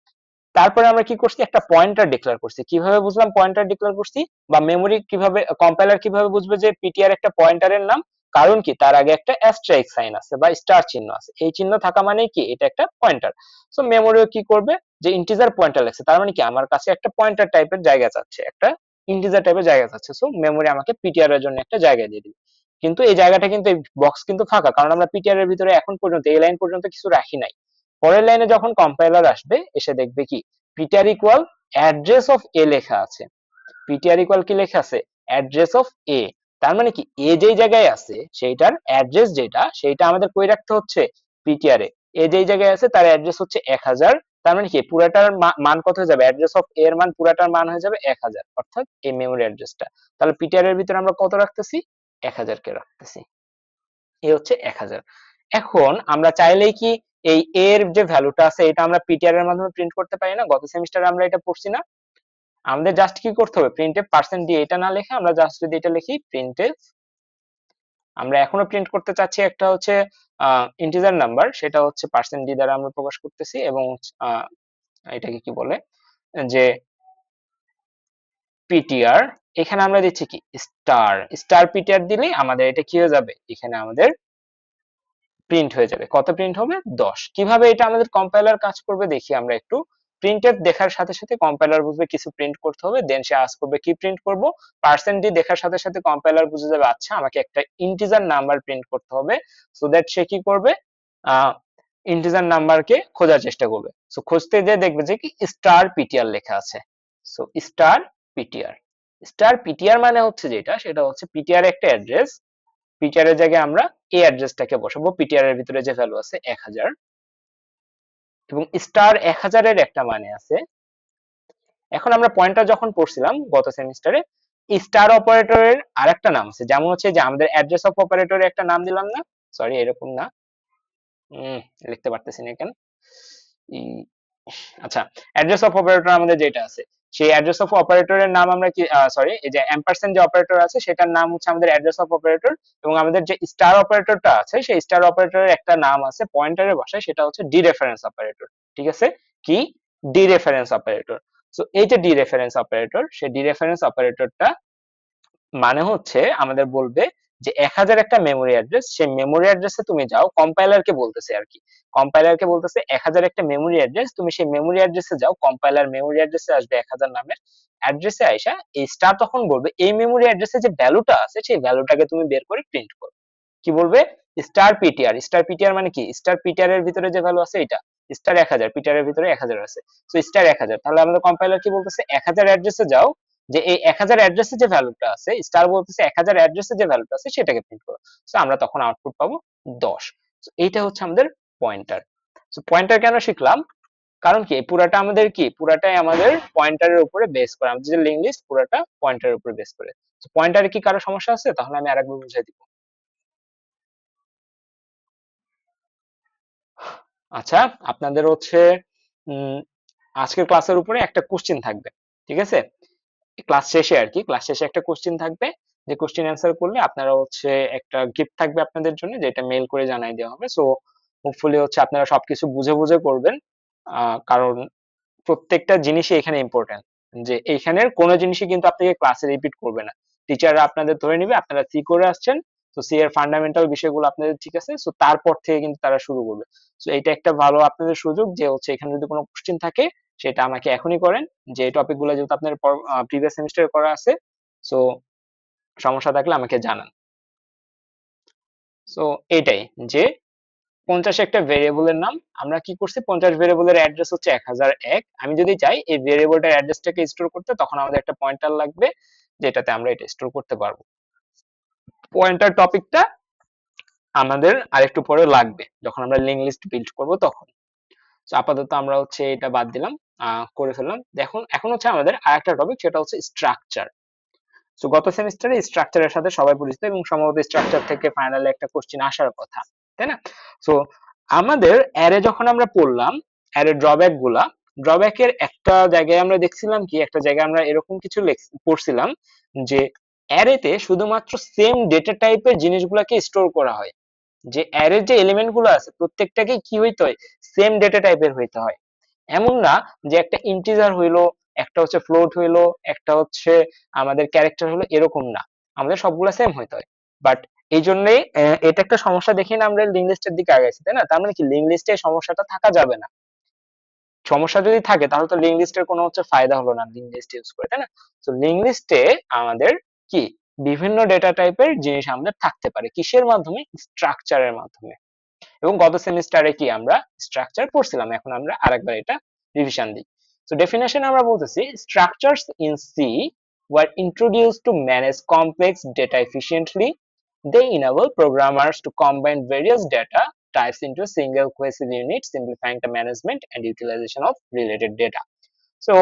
তারপরে আমরা কি করছি, একটা পয়েন্টার ডিক্লেয়ার করছি। কিভাবে বুঝলাম পয়েন্টার ডিক্লেয়ার করছি, বা মেমোরি কিভাবে, কম্পাইলার কিভাবে বুঝবে যে পিটিআর একটা পয়েন্টারের নাম, কারণ কি তার আগে একটা অ্যাস্টেরিস্ক সাইন আছে বা স্টার চিহ্ন আছে, এই চিহ্ন থাকা মানে কি এটা একটা পয়েন্টার। সো মেমোরিও কি করবে, যে ইন্টিজার পয়েন্টার লাগছে, তার মানে কি আমার কাছে একটা পয়েন্টার টাইপের জায়গা চাচ্ছে, একটা ইন্টিজার টাইপের জায়গা চাচ্ছে। সো মেমোরি আমাকে পিটিআর এর জন্য একটা জায়গা দিয়ে দিবে। কিন্তু এই জায়গাটা কিন্তু, এই বক্স কিন্তু ফাঁকা, কারণ আমরা পিটিআর এর ভিতরে এখন পর্যন্ত এই লাইন পর্যন্ত কিছু রাখি নাই। পরের লাইনে যখন কম্পাইলার আসবে এসে দেখবে কি পিটিআর ইকুয়াল অ্যাড্রেস অফ এ লেখা আছে, পিটিআর ইকুয়াল কি লেখা আছে, অ্যাড্রেস অফ এ। তার মানে কি এ যেই জায়গায় আছে সেইটার অ্যাড্রেস যেটা সেইটা আমাদের কই রাখতে হচ্ছে, পিটিআর এ যেই জায়গায় আছে তার অ্যাড্রেস হচ্ছে 1000। তার মানে কি পুরাটার মান কত হয়ে যাবে, অ্যাড্রেস অফ এর মান পুরাটার মান হয়ে যাবে 1000, অর্থাৎ এই মেমোরি অ্যাড্রেসটা। তাহলে পিটিআর এর ভিতরে আমরা কত রাখতেছি, 1000 কে রাখতেছি, এ হচ্ছে 1000। এখন আমরা চাইলেই কি এই এর যে ভ্যালুটা আছে এটা আমরা পিটিআর এর মাধ্যমে প্রিন্ট করতে পারি না, গত সেমিস্টারে আমরা এটা পড়ছি না। আমাদের জাস্ট কি করতে হবে, প্রিন্টএফ পার্সেন্ট দিয়ে এটা না লিখে আমরা জাস্ট যদি এটা লিখি প্রিন্টএফ, আমরা এখনো প্রিন্ট করতে চাচ্ছি একটা হচ্ছে ইন্টিজার নাম্বার, সেটা হচ্ছে পার্সেন্ট ডি দ্বারা আমরা প্রকাশ করতেছি, এবং এটাকে কি বলে যে পিটিআর, এখানে আমরা দিচ্ছি কি স্টার, স্টার পিটিআর দিলে আমাদের এটা কি হয়ে যাবে, এখানে আমাদের প্রিন্ট হয়ে যাবে। কত প্রিন্ট হবে, 10। কিভাবে এটা আমাদের কম্পাইলার কাজ করবে দেখি আমরা একটু। প্রিন্টএফ দেখার সাথে সাথে কম্পাইলার বুঝবে কিছু প্রিন্ট করতে হবে, দেন সে আস্ক করবে কি প্রিন্ট করব, পার্সেন্ট ডি দেখার সাথে সাথে কম্পাইলার বুঝে যাবে আচ্ছা আমাকে একটা ইন্টিজার নাম্বার প্রিন্ট করতে হবে, সো দ্যাট সে কি করবে, ইন্টিজার নাম্বারকে খোঁজার চেষ্টা করবে। সো খুঁজতে যে দেখবে যে কি স্টার পিটিআর লেখা আছে, so star PTR, star PTR মানে হচ্ছে যেটা, সেটা হচ্ছে পিটিআর একটা অ্যাড্রেস, পিটিআর এর জায়গায় আমরা এই অ্যাড্রেসটাকে বসাবো, পিটিআর এর ভিতরে যে ভ্যালু আছে 1000, এবং স্টার 1000 এর একটা মানে আছে। এখন আমরা পয়েন্টার যখন পড়ছিলাম গত সেমিস্টারে, স্টার অপারেটরের আরেকটা নাম আছে, যেমন হচ্ছে যে আমাদের অ্যাড্রেস অফ অপারেটরের একটা নাম দিলাম না, সরি এরকম না, লিখতে পারতেছি না কেন, আচ্ছা অ্যাড্রেস অফ অপারেটর আমাদের যেটা আছে সেই অ্যাড্রেস অফ অপারেটরের নাম আমরা কি, সরি এই যে এম্পারসেন্ট যে অপারেটর আছে সেটার নাম হচ্ছে আমাদের অ্যাড্রেস অফ অপারেটর, এবং আমাদের যে স্টার অপারেটরটা আছে সেই স্টার অপারেটরের একটা নাম আছে পয়েন্টারের ভাষায়, সেটা হচ্ছে ডি রেফারেন্স অপারেটর। ঠিক আছে, কি ডি রেফারেন্স অপারেটর। সো এই যে ডি রেফারেন্স অপারেটর, সেই ডি রেফারেন্স অপারেটরটা মানে হচ্ছে আমাদের বলবে যে 1000 একটা মেমোরি অ্যাড্রেস, সেই মেমোরি অ্যাড্রেসে তুমি যাও, কম্পাইলারকে বলতেছে আর কি, কম্পাইলারকে বলতেছে 1000 একটা মেমোরি অ্যাড্রেস, তুমি সেই মেমোরি অ্যাড্রেসে যাও, কম্পাইলার মেমোরি অ্যাড্রেসে আসবে 1000 নামের অ্যাড্রেসে আইসা এই স্টার তখন বলবে এই মেমোরি অ্যাড্রেসে যে ভ্যালুটা আছে সেই ভ্যালুটাকে তুমি বের করে প্রিন্ট করো। কি বলবে, স্টার পিটিআর, স্টার পিটিআর মানে কি, স্টার পিটিআর এর ভিতরে যে ভ্যালু আছে এটা স্টার 1000, পিটিআর এর ভিতরে 1000 আছে, সো স্টার 1000। তাহলে আমাদের কম্পাইলার কি বলতেছে 1000 অ্যাড্রেসে যাও, যে এই 1000 অ্যাড্রেসে যে ভ্যালুটা আছে, স্টার বলতেছে 1000 অ্যাড্রেসে যে ভ্যালুটা আছে সেটাকে প্রিন্ট করো। সো আমরা তখন আউটপুট পাবো 10। সো এইটা হচ্ছে আমাদের পয়েন্টার। সো পয়েন্টার কেন শিখলাম, কারণ কি পুরাটা আমাদের কি, পুরাটাই আমাদের পয়েন্টারের উপরে বেস করে, আমাদের যে লিঙ্ক লিস্ট পুরাটা পয়েন্টারের উপরে বেস করে। সো পয়েন্টারে কি কারো সমস্যা আছে, তাহলে আমি আরেকবার বুঝিয়ে দিব। আচ্ছা, আপনাদের হচ্ছে আজকের ক্লাসের উপরে একটা কোশ্চেন থাকবে, ঠিক আছে? ক্লাস শেষে আর কি, ক্লাস শেষে একটা কোশ্চেন থাকবে, যে কোশ্চেন অ্যান্সার করলে আপনারা হচ্ছে একটা গিফট থাকবে আপনাদের জন্য, যেটা মেইল করে জানাই দেওয়া হবে। সো হোপফুলি হচ্ছে আপনারা সবকিছু বুঝে বুঝে করবেন, কারণ প্রত্যেকটা জিনিসই এখানে ইম্পর্টেন্ট, যে এইখানের কোনো জিনিসই কিন্তু আপনাকে ক্লাসে রিপিট করবে না। টিচাররা আপনাদের ধরে নিবে আপনারা সি করে আসছেন, তো সি এর ফান্ডামেন্টাল বিষয়গুলো আপনাদের ঠিক আছে, সো তারপর থেকে কিন্তু তারা শুরু করবে। সো এটা একটা ভালো আপনাদের সুযোগ, যে হচ্ছে এখানে যদি কোনো কোশ্চেন থাকে সেটা আমাকে এখনই করেন, যে টপিকগুলো যেহেতু আপনার প্রিভিয়াস সেমিস্টারে করা আছে, সো সমস্যা থাকলে আমাকে জানান। সো এইটাই, যে 50 একটা ভেরিয়েবলের নাম, আমরা কি করছি, 50 ভেরিয়েবলের অ্যাড্রেস হচ্ছে 1001। আমি যদি চাই এই ভেরিয়েবলটার অ্যাড্রেসটাকে স্টোর করতে, তখন আমাদের একটা পয়েন্টার লাগবে, যেটাতে আমরা এটা স্টোর করতে পারবো। পয়েন্টার টপিকটা আমাদের আরেকটু পরে লাগবে, যখন আমরা লিঙ্ক লিস্ট বিল্ড করব তখন। তো আপাতত আমরা হচ্ছে এটা বাদ দিলাম, করে ফেললাম। এখন এখন হচ্ছে আমাদের আরেকটা টপিক, সেটা হচ্ছে স্ট্রাকচার। সো গত সেমিস্টারে স্ট্রাকচারের সাথে সবাই পরিচিত, এবং সম্ভবত স্ট্রাকচার থেকে ফাইনালে একটা কোশ্চেন আসার কথা, তাই না? সো আমাদের অ্যারে যখন আমরা পড়লাম, অ্যারে ড্রব্যাক গুলা, ড্রব্যাকের একটা জায়গায় আমরা দেখছিলাম কি, একটা জায়গায় আমরা এরকম কিছু পড়ছিলাম, যে অ্যারেতে শুধুমাত্র সেম ডেটা টাইপের জিনিসগুলোকে স্টোর করা হয়, যে অ্যারের যে এলিমেন্ট গুলো আছে প্রত্যেকটাকে কি হইতে হয়, সেম ডেটা টাইপের হইতে হয়। এমন না যে একটা ইন্টিজার হইলো, একটা হচ্ছে ফ্লোট হইলো, একটা হচ্ছে আমাদের ক্যারেক্টার হলো, এরকম না, আমাদের সবগুলা সেম হইতে হয়। বাট এই জন্যই এটা একটা সমস্যা দেখে না আমরা লিঙ্ক লিস্টের দিকে আগাইছি, তাই না? তার মানে কি লিঙ্ক লিস্টে সমস্যাটা থাকা যাবে না। সমস্যা যদি থাকে তাহলে তো লিঙ্ক লিস্টের কোনো হচ্ছে ফায়দা হলো না লিঙ্ক লিস্ট ইউজ করে, তাই না? তো লিঙ্ক লিস্টে আমাদের কি বিভিন্ন ডেটা টাইপের জিনিস আমাদের থাকতে পারে, কিসের মাধ্যমে, স্ট্রাকচারের মাধ্যমে। এবং গত সেমিস্টারে কি আমরা স্ট্রাকচার পড়ছিলাম, এখন আমরা আরেকবার এটা রিভিশন দিই। সো ডেফিনেশন আমরা বলতেছি, structures in C were introduced to manage complex data efficiently. They enable programmers to combine various data types into a single cohesive unit, simplifying the management and utilization of related data. So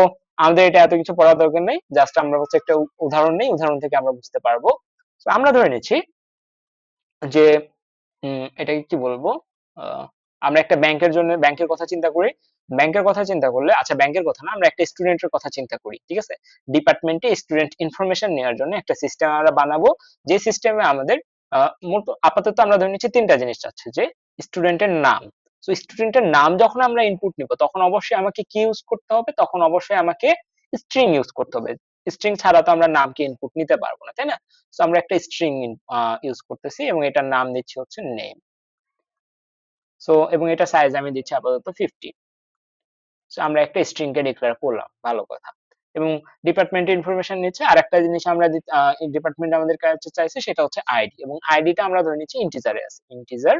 আমাদের এটা এত কিছু পড়ার দরকার নেই, জাস্ট আমরা হচ্ছে একটা উদাহরণ নেই, উদাহরণ থেকে আমরা বুঝতে পারবো। তো আমরা ধরে নিচ্ছি যে এটাকে কি বলবো, আমরা একটা ব্যাংকের জন্য ব্যাংকের কথা চিন্তা করি। ব্যাংকের কথা চিন্তা করলে, আচ্ছা ব্যাংকের কথা না, আমরা একটা স্টুডেন্টের কথা চিন্তা করি, ঠিক আছে? ডিপার্টমেন্টে স্টুডেন্ট ইনফরমেশন নেওয়ার জন্য একটা সিস্টেম আমরা বানাবো, যে সিস্টেমে আমাদের মোট আপাতত আমরা ধরে নিচ্ছি তিনটা জিনিস চাচ্ছে, যে স্টুডেন্টের নাম। তো স্টুডেন্টের নাম যখন আমরা ইনপুট নিব, তখন অবশ্যই আমাকে কি ইউজ করতে হবে, তখন অবশ্যই আমাকে স্ট্রিং ইউজ করতে হবে। স্ট্রিং ছাড়া তো আমরা নামকে ইনপুট নিতে পারবো না, তাই না? তো আমরা একটা স্ট্রিং ইউজ করতেছি, এবং এটার নাম দিচ্ছি হচ্ছে নেম। সো এবং এটা সাইজ আমি দিচ্ছি আপাতত 50। সো আমরা একটা স্ট্রিং কে ডিক্লেয়ার করলাম, ভালো কথা। এবং ডিপার্টমেন্ট ইনফরমেশন নিচ্ছে, আর একটা জিনিস আমরা ডিপার্টমেন্ট আমাদের কাছে চাইছে, সেটা হচ্ছে আইডি, এবং আইডিটা আমরা ধরে নিচ্ছি ইন্টিজারে আছে, integer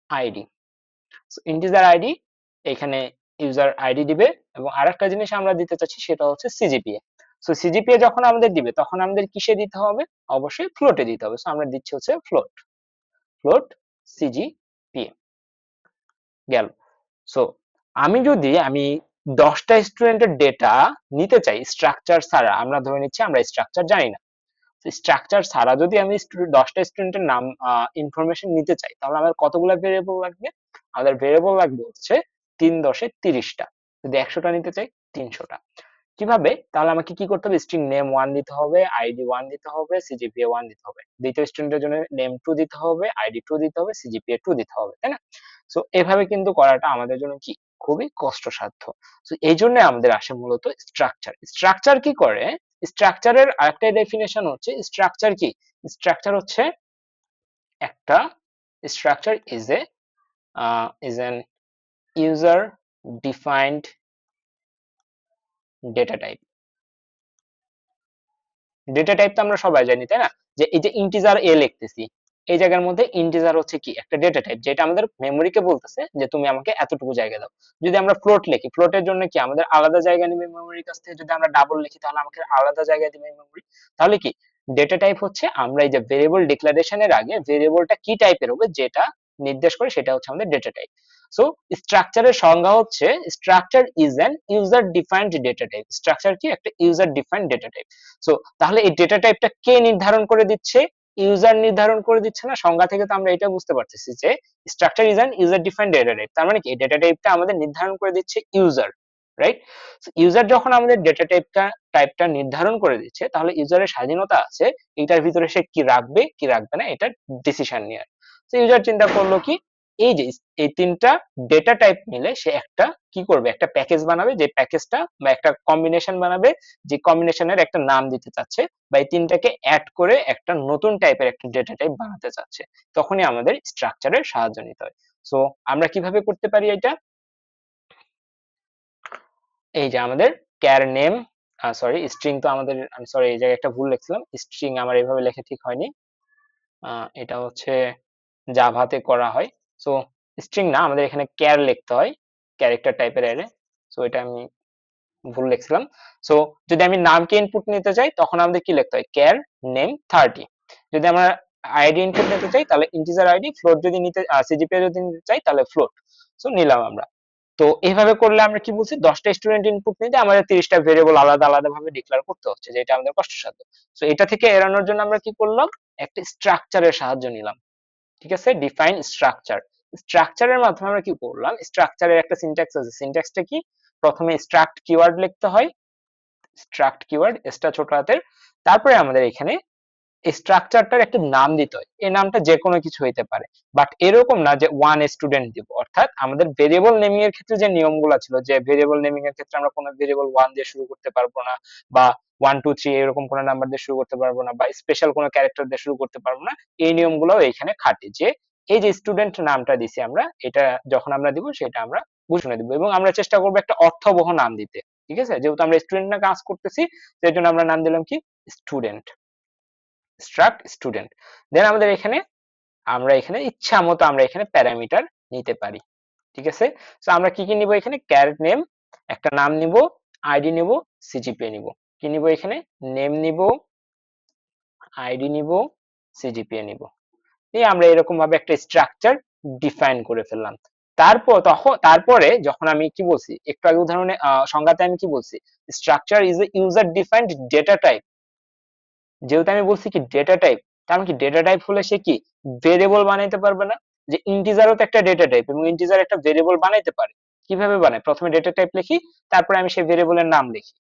ID. So integer ID, এখানে ইউজার আইডি দিবে, এবং আরেকটা জিনিস আমরা দিতে চাচ্ছি, সেটা হচ্ছে সিজিপিএ। সো সিজিপিএ যখন আমাদের দিবে, তখন আমাদের কিসে দিতে হবে, অবশ্যই ফ্লোটে দিতে হবে। সো আমরা দিচ্ছি হচ্ছে ফ্লোট, ফ্লোট সিজিপিএ গেল। সো আমি যদি 10টা স্টুডেন্টের ডেটা নিতে চাই স্ট্রাকচার ছাড়া, আমরা ধরে নিচ্ছি আমরা স্ট্রাকচার জানি না, স্ট্রাকচার ছাড়া যদি আমি 10টা স্টুডেন্টের নাম ইনফরমেশন নিতে চাই, তাহলে আমার কতগুলো ভেরিয়েবল লাগবে, আমাদের ভেরিয়েবল লাগবে হচ্ছে 3×10 টা। যদি 100টা নিতে চাই, 300টা। কিভাবে, তাহলে আমাকে কি করতে হবে, স্ট্রিং নেম 1 দিতে হবে, আইডি 1 দিতে হবে, সিজিপিএ 1 দিতে হবে। দ্বিতীয় স্টুডেন্টের জন্য নেম 2 দিতে হবে, আইডি 2 দিতে হবে, সিজিপিএ 2 দিতে হবে, তাই না? সো এভাবে কিন্তু করাটা আমাদের জন্য কি খুবই কষ্টসাধ্য। সো এই জন্য আমাদের আসে মূলত স্ট্রাকচার। স্ট্রাকচার কি করে, স্ট্রাকচারের আরেকটা ডেফিনেশন হচ্ছে, স্ট্রাকচার কি, স্ট্রাকচার হচ্ছে একটা, structure is an user defined data type। Data type তো আমরা সবাই জানি, তাই না? যে এই যে ইন্টিজার এ লিখতেছি, এই জায়গার মধ্যে ইন্টিজার হচ্ছে কি একটা ডেটা টাইপ, যেটা আমাদের মেমোরিকে বলতেছে যে তুমি আমাকে এতটুকু জায়গা দাও। যদি আমরা ফ্লোট লিখি, ফ্লোটের জন্য কি আমাদের আলাদা জায়গা নিবে মেমোরির কাছ থেকে, যদি আমরা ডাবল লিখি তাহলে আমাকে আলাদা জায়গা দিবে মেমোরি। তাহলে কি ডেটা টাইপ হচ্ছে, আমরা এই যে ভেরিয়েবল ডিক্লারেশনের আগে ভেরিয়েবলটা কি টাইপের হবে যেটা নির্দেশ করে, সেটা হচ্ছে আমাদের ডেটা টাইপ। সো স্ট্রাকচারের সংজ্ঞা হচ্ছে, structure is an user defined data type. Structure কি একটা user defined data type. So তাহলে এই ডেটা টাইপটা কে নির্ধারণ করে দিচ্ছে, ইউজার নির্ধারণ করে দিচ্ছে না? সংজ্ঞা থেকে তো আমরা এটা বুঝতে পারতেছি যে structure is an user defined data type. তার মানে কি ডেটা টাইপটা আমাদের নির্ধারণ করে দিচ্ছে ইউজার, রাইট? ইউজার যখন আমাদের ডেটা টাইপটা নির্ধারণ করে দিচ্ছে, তাহলে ইউজারের স্বাধীনতা আছে এটার ভিতরে সে কি রাখবে কি রাখবে না এটার ডিসিশন নেওয়ার। তো ইউজার চিন্তা করলো কি এই যে এই তিনটা ডেটা টাইপ মিলে সে একটা কি করবে, একটা প্যাকেজ বানাবে, যে প্যাকেজটা বা একটা কম্বিনেশন বানাবে, যে কম্বিনেশনের একটা নাম দিতে চাচ্ছে, বা এই তিনটাকে অ্যাড করে একটা নতুন টাইপের একটা ডেটা টাইপ বানাতে চাচ্ছে, তখনই আমাদের স্ট্রাকচারের সাহায্য নিতে হয়। সো আমরা কিভাবে করতে পারি এটা? এই যে আমাদের ক্যার নেম, সরি স্ট্রিং তো আমাদের, আমি সরি এই জায়গায় একটা ভুল লিখছিলাম, স্ট্রিং আমার এইভাবে লেখা ঠিক হয়নি, এটা হচ্ছে জাভাতে করা হয়। সো স্ট্রিং না, আমাদের এখানে ক্যার লিখতে হয়, ক্যারেক্টার টাইপের অ্যারে। সো এটা আমি ভুল লিখছিলাম। সো যদি আমি নামকে ইনপুট নিতে চাই তখন আমাদের কি লিখতে হয়, ক্যার নেম 30। যদি আমরা আইডি ইনপুট নিতে চাই তাহলে ইন্টিজার আইডি, ফ্লোট যদি নিতে সিজিপিএ যদি নিতে চাই তাহলে ফ্লোট। সো নিলাম আমরা। তো এইভাবে করলে আমরা কি বলছি, 10টা স্টুডেন্ট ইনপুট নিতে আমাদের 30টা ভেরিয়েবল আলাদা আলাদা ভাবে ডিক্লেয়ার করতে হচ্ছে, যেটা আমাদের কষ্টসাধ্য। সো এটা থেকে এড়ানোর জন্য আমরা কি করলাম, একটা স্ট্রাকচারের সাহায্য নিলাম, ঠিক আছে? Define structure. স্ট্রাকচারের মাধ্যমে আমরা কি করলাম, স্ট্রাকচারের একটা সিনট্যাক্স আছে, সিনট্যাক্সটা কি, প্রথমে স্ট্রাক্ট কিওয়ার্ড লিখতে হয়, স্ট্রাক্ট কিওয়ার্ড এসটা ছোট হাতের, তারপরে আমাদের এখানে এই স্ট্রাকচারটার একটা নাম দিতে হয়, এই নামটা যে কোনো কিছু হইতে পারে, বাট এরকম না যে ওয়ান স্টুডেন্ট দিব। অর্থাৎ আমাদের ভেরিয়েবল নেমিং এর ক্ষেত্রে যে নিয়মগুলো ছিল, যে ভেরিয়েবল নেমিং এর ক্ষেত্রে আমরা কোনো ভেরিয়েবল 1 দিয়ে শুরু করতে পারবো না, বা 1 2 3 এরকম কোনো নাম্বার দিয়ে শুরু করতে পারবো না, বা স্পেশাল কোনো ক্যারেক্টার দিয়ে শুরু করতে পারবো না, এই নিয়মগুলো এখানে খাটে। যে এই যে স্টুডেন্ট নামটা দিছি আমরা, এটা যখন আমরা দিব সেটা আমরা ঘোষণা দিব, এবং আমরা চেষ্টা করবো একটা অর্থবহ নাম দিতে, ঠিক আছে? যেহেতু আমরা স্টুডেন্ট না কাজ করতেছি, সেই জন্য আমরা নাম দিলাম কি, স্টুডেন্ট, স্ট্রাক্ট স্টুডেন্ট। দেন আমাদের এখানে আমরা এখানে ইচ্ছা মতো আমরা এখানে প্যারামিটার নিতে পারি, ঠিক আছে? সো আমরা কি কি নিব এখানে, ক্যার নেম একটা নাম নিব, আইডি নিব, সিজিপিএ নিব। কি নিব এখানে, নেম নিব, আইডি নিব, সিজিপিএ নিব। এই আমরা এরকম ভাবে একটা স্ট্রাকচার ডিফাইন করে ফেললাম। তারপরে যখন আমি কি বলছি একটু আগে উদাহরণে সংজ্ঞাতে আমি কি বলছি, structure is a user defined data type. যেহেতু আমি বলছি কি ডেটা টাইপ, তার মানে কি ডেটা টাইপ হলে সে কি ভেরিয়েবল বানাইতে পারবে না? যে ইন্টিজারও তো একটা ডেটা টাইপ, এবং ইন্টিজার একটা ভেরিয়েবল বানাইতে পারে। কিভাবে বানায়, প্রথমে ডেটা টাইপ লিখি, তারপরে আমি সেই ভেরিয়েবলের নাম লিখি।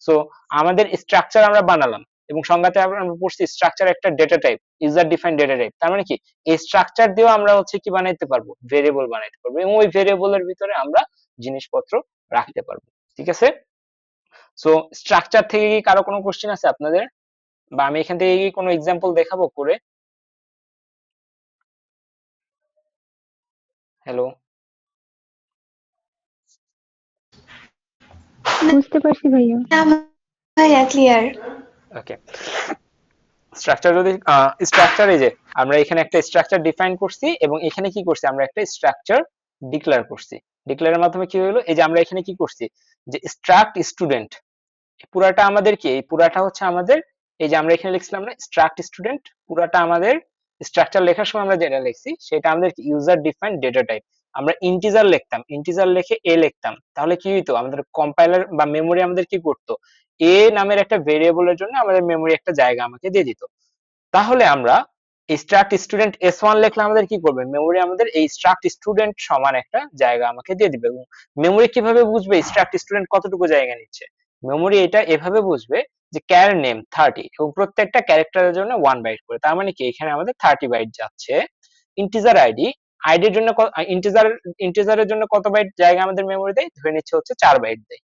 সো আমাদের স্ট্রাকচার আমরা বানালাম, এবং সংজ্ঞাতে আমরা পড়ছি স্ট্রাকচার একটা data type, user defined data type. তার মানে কি এই স্ট্রাকচার দিয়েও আমরা হচ্ছে কি বানাইতে পারবো, ভেরিয়েবল বানাইতে পারবো, এবং ওই ভেরিয়েবলের ভিতরে আমরা জিনিসপত্র রাখতে পারবো, ঠিক আছে? সো স্ট্রাকচার থেকে কি কারো কোনো কোশ্চেন আছে আপনাদের, বা আমি এখান থেকে কি কোনো এক্সাম্পল দেখাবো করে? হ্যালো, বুঝতে পারছি ভাইয়া। ভাইয়া ক্লিয়ার। ওকে। স্ট্রাকচার যদি স্ট্রাকচার, এই যে আমরা এখানে একটা স্ট্রাকচার ডিফাইন করছি, এবং এখানে কি করছি, আমরা একটা স্ট্রাকচার ডিক্লেয়ার করছি। ডিক্লেয়ারের মাধ্যমে কি হলো, এই যে আমরা এখানে কি করছি, যে স্ট্রাক্ট স্টুডেন্ট, পুরাটা আমাদের কি, এই পুরাটা হচ্ছে আমাদের, এই যে আমরা এখানে লিখছিলাম না স্ট্রাক্ট স্টুডেন্ট, পুরাটা আমাদের স্ট্রাকচার লেখার সময় আমরা যেটা লিখছি সেটা আমাদের ইউজার ডিফাইন্ড ডেটা টাইপ। আমরা ইন্টিজার লিখতাম, ইন্টিজার লিখে এ লিখতাম, তাহলে কি হইতো, আমাদের কম্পাইলার বা মেমোরি আমাদের কি করতো, এ নামের একটা ভেরিয়েবলের জন্য আমাদের মেমোরি একটা জায়গা আমাকে দিয়ে দিত। তাহলে আমরা স্ট্রাক্ট স্টুডেন্ট S1 লিখলে আমাদের কি করবে, মেমোরি আমাদের এই স্ট্রাক্ট স্টুডেন্ট সমান একটা জায়গা আমাকে দিয়ে দিবে। এবং মেমোরি কিভাবে বুঝবে স্ট্রাক্ট স্টুডেন্ট কতটুকু জায়গা নিচ্ছে, মেমোরি এটা এভাবে বুঝবে যে ক্যার নেম 30, এবং প্রত্যেকটা ক্যারেক্টারের জন্য 1 বাইট করে। তার মানে কি এখানে আমাদের 30 বাইট যাচ্ছে। ইন্টিজার আইডি, আইডির জন্য ইন্টিজারের জন্য কত বাইট জায়গা আমাদের মেমোরি দেয়, ধরে নিচ্ছে হচ্ছে 4 বাইট দেয়,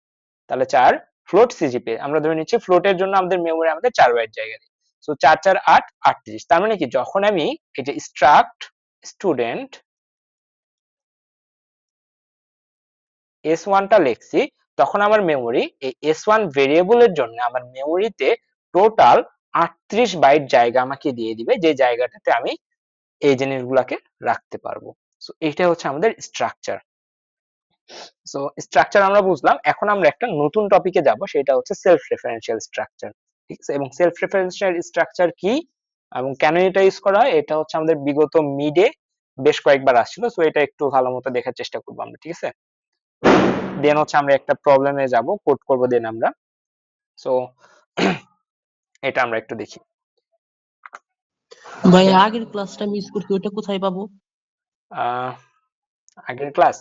তাহলে 4। ফ্লোট সিজিপি আমরা ধরে নিচ্ছি ফ্লোটের জন্য আমাদের মেমোরি আমাদের 4 বাইট জায়গা দেয়। সো 4 4 8 38। তার মানে কি যখন আমি এই যে স্ট্রাক্ট স্টুডেন্ট S1 টা লিখছি, তখন আমার মেমোরি এই S1 ভেরিয়েবলের জন্য আমার মেমোরিতে টোটাল 38 বাইট জায়গা আমাকে দিয়ে দিবে, যে জায়গাটাতে আমি এই জিনিসগুলোকে রাখতে পারবো। সো এইটা হচ্ছে আমাদের স্ট্রাকচার। সো স্ট্রাকচার আমরা বুঝলাম, এখন আমরা একটা নতুন টপিকে যাব, সেটা হচ্ছে সেলফ রেফারেন্সিয়াল স্ট্রাকচার, ঠিক আছে? এবং সেলফ রেফারেন্সিয়াল স্ট্রাকচার কি এবং কেন এটা ইউজ করা হয়, এটা হচ্ছে আমাদের বিগত মিডে বেশ কয়েকবার আসছিল। সো এটা একটু ভালো মতো দেখার চেষ্টা করবো আমরা, ঠিক আছে? দেন হচ্ছে আমরা একটা প্রবলেমে যাব, কোড করব দেন আমরা। সো এটা আমরা একটু দেখি। ভাই ওকে। আগের ক্লাসটা মিস করছি, ওইটা কোথায় পাবো? আগের ক্লাস,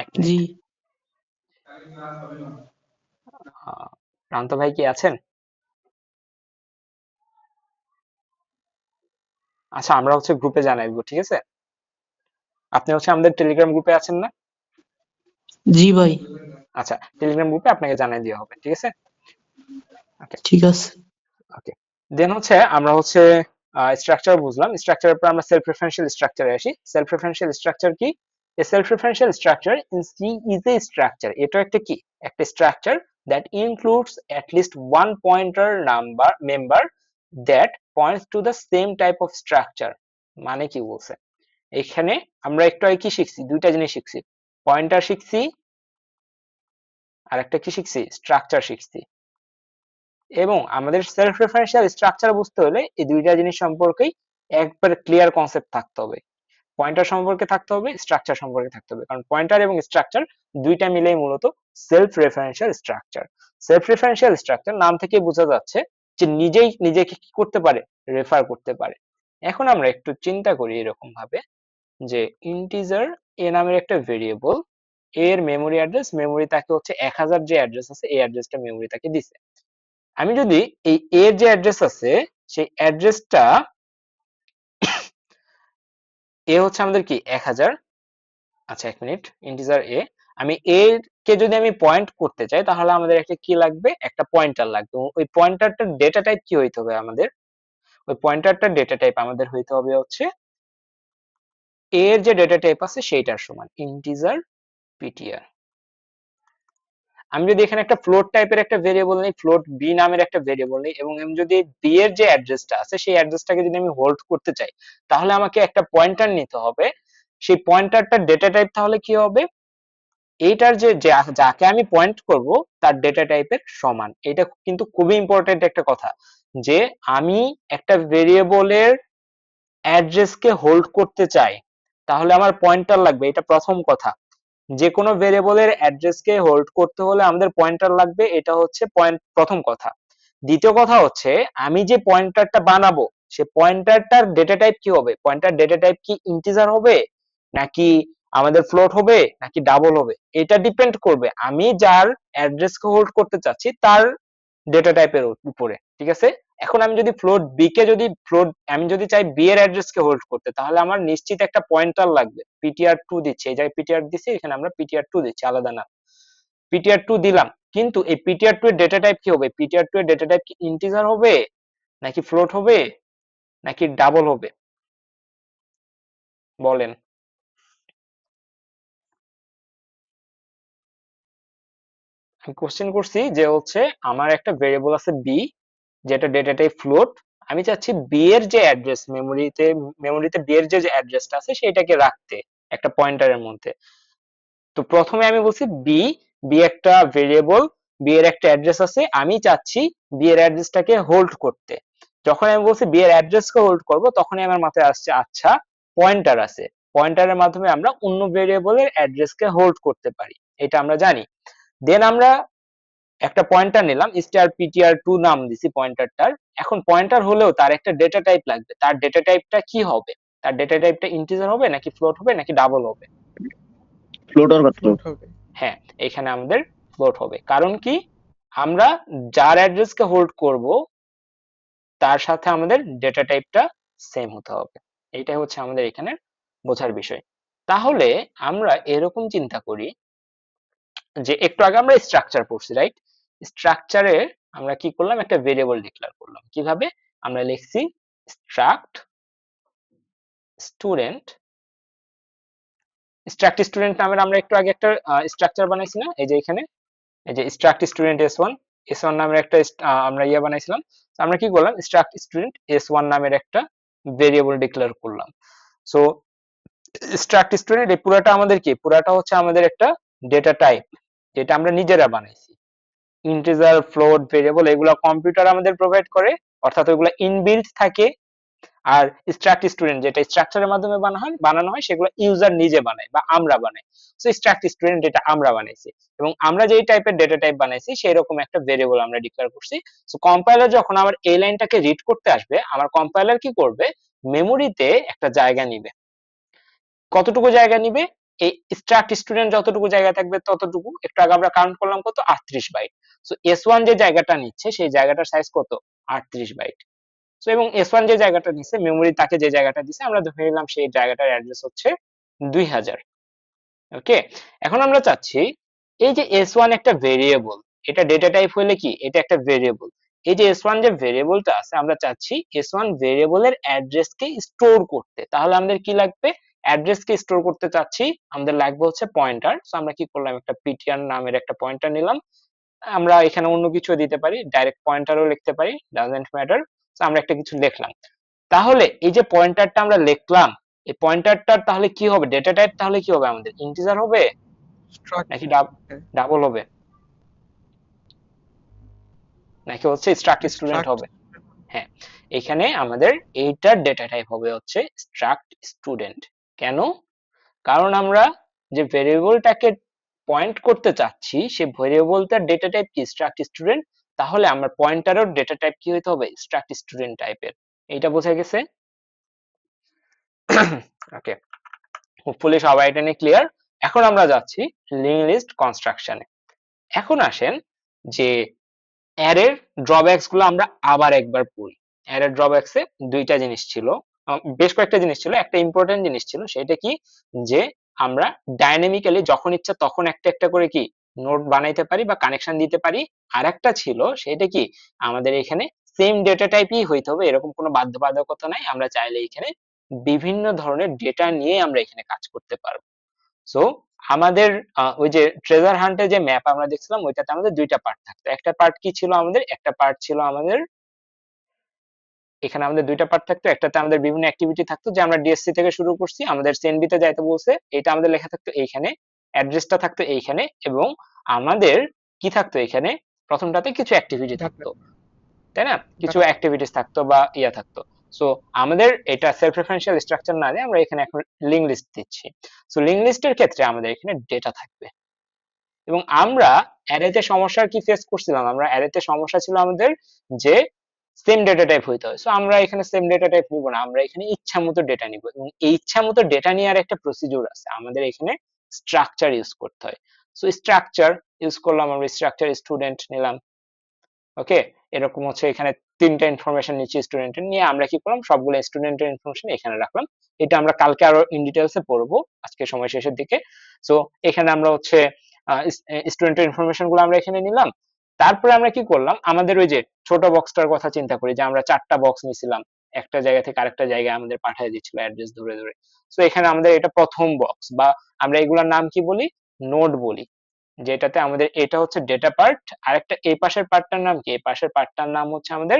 এক জি। মিনিট। প্রান্ত ভাই কি আছেন? আচ্ছা, আমরা গ্রুপে জানাই দিব, ঠিক আছে? আপনি আমাদের টেলিগ্রাম গ্রুপে আছেন না? জি ভাই। আচ্ছা, টেলিগ্রাম গ্রুপে আপনাকে জানাই দেওয়া হবে, ঠিক আছে? ওকে। ঠিক আছে। ওকে, দেন আমরা স্ট্রাকচার বুঝলাম। স্ট্রাকচারের পর আমরা সেলফ রেফারেন্সিয়াল স্ট্রাকচারে আসি। সেলফ রেফারেন্সিয়াল স্ট্রাকচার কি? A self referential structure is a structure, এটা একটা কি, একটা structure that includes at least one pointer number member that points to the same type of structure. মানে কি বলছে এখানে? আমরা একটু আগে কি শিখছি? দুইটা জিনিস শিখছি, পয়েন্টার শিখছি আর একটা কি শিখছি? স্ট্রাকচার শিখছি। এবং আমাদের সেলফ রেফারেন্সিয়াল স্ট্রাকচার বুঝতে হলে এই দুইটা জিনিস সম্পর্কেই একবার ক্লিয়ার কনসেপ্ট থাকতে হবে। পয়েন্টার সম্পর্কে থাকতে হবে, স্ট্রাকচার সম্পর্কে থাকতে হবে, কারণ পয়েন্টার এবং স্ট্রাকচার দুইটা মিলেই মূলত self referential structure. Self referential structure নাম থেকে বোঝা যাচ্ছে যে নিজেই নিজেকে কি করতে পারে? রেফার করতে পারে। এখন আমরা একটু চিন্তা করি এরকম ভাবে যে ইন্টিজার এ নামের একটা ভেরিয়েবল, এর মেমোরি অ্যাড্রেস, মেমোরি তাকে 1000 যে অ্যাড্রেস আছে এই অ্যাড্রেসটা মেমোরি তাকে দিছে। আমি যদি এই এর যে অ্যাড্রেস আছে সেই অ্যাড্রেসটা, এ আমাদের কি 1000। আচ্ছা, এক মিনিট, ইন্টিজার এ, আমি এ কে যদি আমি পয়েন্ট করতে চাই তাহলে আমাদের একটা কি লাগবে? একটা পয়েন্টার লাগবে। ওই পয়েন্টারটার ডেটা টাইপ কি হইতে হবে আমাদের? ওই পয়েন্টারটার ডেটা টাইপ আমাদের হইতে হবে এর যে ডেটা টাইপ আছে সেইটার সমান ইন্টিজার পিটিআর। আমি যদি এখানে একটা ফ্লোট টাইপের একটা ভেরিয়েবল নেই, ফ্লোট বি নামের একটা ভেরিয়েবল নেই, এবং আমি যদি বি এর যে অ্যাড্রেসটা আছে সেই অ্যাড্রেসটাকে যদি আমি হোল্ড করতে চাই তাহলে আমাকে একটা পয়েন্টার নিতে হবে। সেই পয়েন্টারটার ডেটা টাইপ তাহলে কি হবে? এইটার যে যাকে আমি পয়েন্ট করব তার ডেটা টাইপের সমান। এটা কিন্তু খুবই ইম্পর্টেন্ট একটা কথা, যে আমি একটা ভেরিয়েবলের অ্যাড্রেসকে হোল্ড করতে চাই তাহলে আমার পয়েন্টার লাগবে, এটা প্রথম কথা। যে কোনো ভেরিয়েবলের অ্যাড্রেসকে হোল্ড করতে হলে আমাদের পয়েন্টার লাগবে, এটা প্রথম কথা। দ্বিতীয় কথা আমি যে পয়েন্টারটা বানাবো সে পয়েন্টারটার ডেটা টাইপ কি হবে? পয়েন্টার ডেটা টাইপ কি ইন্টিজার হবে, নাকি আমাদের ফ্লোট হবে, নাকি ডাবল হবে? এটা ডিপেন্ড করবে আমি যার অ্যাড্রেসকে হোল্ড করতে চাচ্ছি তার ডেটা টাইপের উপরে, ঠিক আছে? এখন আমি যদি আমি যদি চাই বি এর অ্যাড্রেস কে হোল্ড করতে তাহলে আমার নিশ্চিত একটা পয়েন্টার লাগবে। ptr2 দিচ্ছি, এই জায়গায় ptr দিছি, এখানে আমরা ptr2 দিচ্ছি, আলাদা না। ptr2 দিলাম, কিন্তু এই ptr2 এর ডেটা টাইপ কি হবে? ptr2 এর ডেটা টাইপ কি ইন্টিজার হবে, নাকি ফ্লোট হবে, নাকি ডাবল হবে? বলেন। আমি কোশ্চেন করছি যে আমার একটা ভেরিয়েবল আছে বি, যেটা ডেটা টাইপ ফ্লোট। আমি চাচ্ছি বি এর যে অ্যাড্রেস, মেমোরিতে বি এর যে অ্যাড্রেসটা আছে সেটাকে রাখতে একটা পয়েন্টারের মধ্যে। তো প্রথমে আমি বলছি বি, বি একটা ভেরিয়েবল, বি এর একটা অ্যাড্রেস আছে, আমি চাচ্ছি বি এর অ্যাড্রেসটাকে হোল্ড করতে। যখন আমি বলছি বি এর অ্যাড্রেসকে হোল্ড করব তখনই আমার মাথায় আসছে আচ্ছা পয়েন্টার আছে, পয়েন্টারের মাধ্যমে আমরা অন্য ভেরিয়েবলের অ্যাড্রেসকে হোল্ড করতে পারি, এটা আমরা জানি। দেন আমরা একটা পয়েন্টার নিলাম, strptr2 নাম দিছি পয়েন্টারটার। এখন পয়েন্টার হলেও তার একটা ডেটা টাইপ লাগবে, তার ডেটা টাইপটা কি হবে? তার ডেটা টাইপটা ইন্টিজার হবে, নাকি ফ্লোট হবে, নাকি ডাবল হবে? ফ্লোট আর মাত্র। ফ্লোট হবে। হ্যাঁ, এখানে আমাদের ফ্লোট হবে, কারণ কি আমরা যার অ্যাড্রেসকে হোল্ড করব তার সাথে আমাদের ডেটা টাইপটা সেম হতে হবে। এইটাই আমাদের এখানে বোঝার বিষয়। তাহলে আমরা এরকম চিন্তা করি যে একটু আগে আমরা স্ট্রাকচার পড়ছি, রাইট? স্ট্রাকচারে আমরা কি করলাম? একটা ভেরিয়েবল ডিক্লেয়ার করলাম। কিভাবে? আমরা লিখছি স্ট্রাক্ট স্টুডেন্ট। স্ট্রাক্ট স্টুডেন্ট নামের আমরা একটু আগে একটা স্ট্রাকচার বানাইছি না? এই যে এখানে, এই যে স্ট্রাক্ট স্টুডেন্ট এস ওয়ান নামের একটা আমরা বানাইছিলাম। আমরা কি করলাম? স্ট্রাক্ট স্টুডেন্ট এস1 নামের একটা ভেরিয়েবল ডিক্লেয়ার করলাম। সো স্ট্রাক্ট স্টুডেন্ট এই পুরাটা আমাদের কি? পুরাটা আমাদের একটা ডেটা টাইপ, যেটা আমরা নিজেরা বানাইছি। ইন্টিজার, ফ্লোট, ভেরিয়েবল এগুলা কম্পিউটার আমাদের প্রোভাইড করে, অর্থাৎ ওইগুলা ইনবিল্ট থাকে। আর স্ট্রাক্ট স্টুডেন্ট যেটা স্ট্রাকচারের মাধ্যমে বানানো হয় সেগুলো ইউজার নিজে বানায় বা আমরা বানাই। সো স্ট্রাক্ট স্টুডেন্ট এটা আমরা বানাইছি এবং আমরা যেই টাইপের ডেটা টাইপ বানাইছি সেই রকম একটা ভেরিয়েবল আমরা ডিক্লেয়ার করছি। সো কম্পাইলার যখন আমার এই লাইনটাকে রিড করতে আসবে, আমার কম্পাইলার কি করবে, মেমোরিতে একটা জায়গা নিবে। কতটুকু জায়গা নিবে, এই স্ট্রাক্ট স্টুডেন্ট যতটুকু জায়গা থাকবে ততটুকু, একটু আগে আমরা কাউন্ট করলাম কত, 38 বাইট। সো S1 যে জায়গাটা নিচ্ছে সেই জায়গাটার সাইজ কত, 38 বাইট। সো এবং S1 যে জায়গাটা নিচ্ছে, মেমোরি তাকে যে জায়গাটা দিচ্ছে, আমরা ধরে নিলাম সেই জায়গাটার অ্যাড্রেস হচ্ছে 2000। ওকে, এখন আমরা চাচ্ছি এই যে S1 একটা ভেরিয়েবল, এটা ডেটা টাইপ হলে কি, এটা একটা ভেরিয়েবল। এই যে S1 যে ভেরিয়েবলটা আছে, আমরা চাচ্ছি S1 ভেরিয়েবলের অ্যাড্রেসকে স্টোর করতে। তাহলে আমাদের কি লাগবে, অ্যাড্রেসকে স্টোর করতে চাচ্ছি, আমাদের লাগবে হচ্ছে পয়েন্টার। সো আমরা কি করলাম, একটা ptr নামের একটা পয়েন্টার নিলাম। আমরা এখানে অন্য কিছু দিতে পারি, ডাইরেক্ট পয়েন্টারও লিখতে পারি, ডাজন্ট ম্যাটার। সো আমরা একটা কিছু লিখলাম। তাহলে এই যে পয়েন্টারটা আমরা লিখলাম, এই পয়েন্টারটার তাহলে কি হবে, ডেটা টাইপ তাহলে কি হবে, আমাদের ইন্টিজার হবে স্ট্রাক্ট। নাকি ডাবল হবে, নাকি হচ্ছে স্ট্রাক্ট স্টুডেন্ট হবে? হ্যাঁ, এখানে আমাদের এইটার ডেটা টাইপ হবে হচ্ছে স্ট্রাক্ট স্টুডেন্ট। কেন? কারণ আমরা যে ভেরিয়েবলটাকে পয়েন্ট করতে চাচ্ছি সেই ভেরিয়েবলটার ডেটা টাইপ কি, স্ট্রাক্ট স্টুডেন্ট। তাহলে আমার পয়েন্টারের ডেটা টাইপ কি হতে হবে, স্ট্রাক্ট স্টুডেন্ট টাইপের। এইটা বোঝা গেছে? ওকে, হোপফুলি সবাই এটা নিয়ে ক্লিয়ার। এখন আমরা যাচ্ছি লিঙ্ক লিস্ট কনস্ট্রাকশনে। এখন আসেন যে অ্যারের ড্রব্যাকস গুলো আমরা আবার একবার পড়ি। অ্যারের ড্রব্যাকসে দুইটা জিনিস ছিল, বেশ কয়েকটা জিনিস ছিল, একটা ইম্পর্টেন্ট জিনিস ছিল, সেটা কি, যে আমরা ডাইনামিক্যালি যখন ইচ্ছা তখন একটা একটা করে কি নোড বানাইতে পারি বা কানেকশন দিতে পারি। আর একটা ছিল সেটা কি, আমাদের এখানে সেম ডেটা টাইপই হইতে হবে এরকম কোনো বাধ্যবাধকতা নাই, আমরা চাইলে এখানে বিভিন্ন ধরনের ডেটা নিয়ে আমরা এখানে কাজ করতে পারবো। সো আমাদের ওই যে ট্রেজার হান্টের যে ম্যাপ আমরা দেখছিলাম, ওইটাতে আমাদের দুইটা পার্ট থাকতো। একটা পার্ট কি ছিল আমাদের, একটা পার্ট ছিল আমাদের এখানে আমাদের দুইটা পার্ট থাকতো। একটাতে আমাদের বিভিন্ন অ্যাক্টিভিটি থাকতো, যে আমরা ডিএসসি থেকে শুরু করছি, আমাদের সেনবি তে যাইতে বলছে, এটা আমাদের লেখা থাকতো এইখানে, অ্যাড্রেসটা থাকতো এইখানে, এবং আমাদের কি থাকতো এখানে, প্রথমটাতে কিছু অ্যাক্টিভিটি থাকতো, তাই না, কিছু অ্যাক্টিভিটিস থাকতো বা ইয়া থাকতো। সো আমাদের এটা সেলফ রেফারেন্সিয়াল স্ট্রাকচার না দিয়ে আমরা এখানে এখন লিঙ্ক লিস্ট দিচ্ছি। সো লিঙ্ক লিস্টের ক্ষেত্রে আমাদের এখানে ডেটা থাকবে। এবং আমরা অ্যারেতে সমস্যা কি ফেস করছিলাম, আমরা অ্যারেতে সমস্যা ছিল আমাদের যে সেম ডেটা টাইপ হইতে হয়। সো আমরা এখানে সেম ডেটা টাইপ নিব না, আমরা এখানে ইচ্ছা মতো ডেটা নিব, এবং এই ইচ্ছা মতো ডেটা নেওয়ার একটা প্রসিডিউর আছে, আমাদের এখানে স্ট্রাকচার ইউজ করতে হয়। সো স্ট্রাকচার ইউজ করলাম, আমরা স্ট্রাকচার স্টুডেন্ট নিলাম। ওকে, এরকম হচ্ছে এখানে তিনটা ইনফরমেশন নিচ্ছি স্টুডেন্টের, নিয়ে আমরা কি করলাম, সবগুলো স্টুডেন্টের ইনফরমেশন এখানে রাখলাম। এটা আমরা কালকে আরো ইন ডিটেইলসে পড়বো, আজকে সময় শেষের দিকে। সো এখানে আমরা হচ্ছে স্টুডেন্টের ইনফরমেশন গুলো আমরা এখানে নিলাম। তারপরে আমরা কি করলাম, আমাদের ওই যে ছোট বক্সটার কথা চিন্তা করি, যে আমরা 4টা বক্স নিছিলাম, একটা জায়গা থেকে আরেকটা জায়গায় আমাদের পাঠিয়ে দিচ্ছিল অ্যাড্রেস ধরে ধরে। সো এখানে আমাদের এটা প্রথম বক্স, বা আমরা এগুলোর নাম কি বলি, নোড বলি, যেটাতে আমাদের এটা হচ্ছে ডেটা পার্ট। আর একটা এই পাশের পার্টটার নাম কি, এই পাশের পার্টটার নাম হচ্ছে আমাদের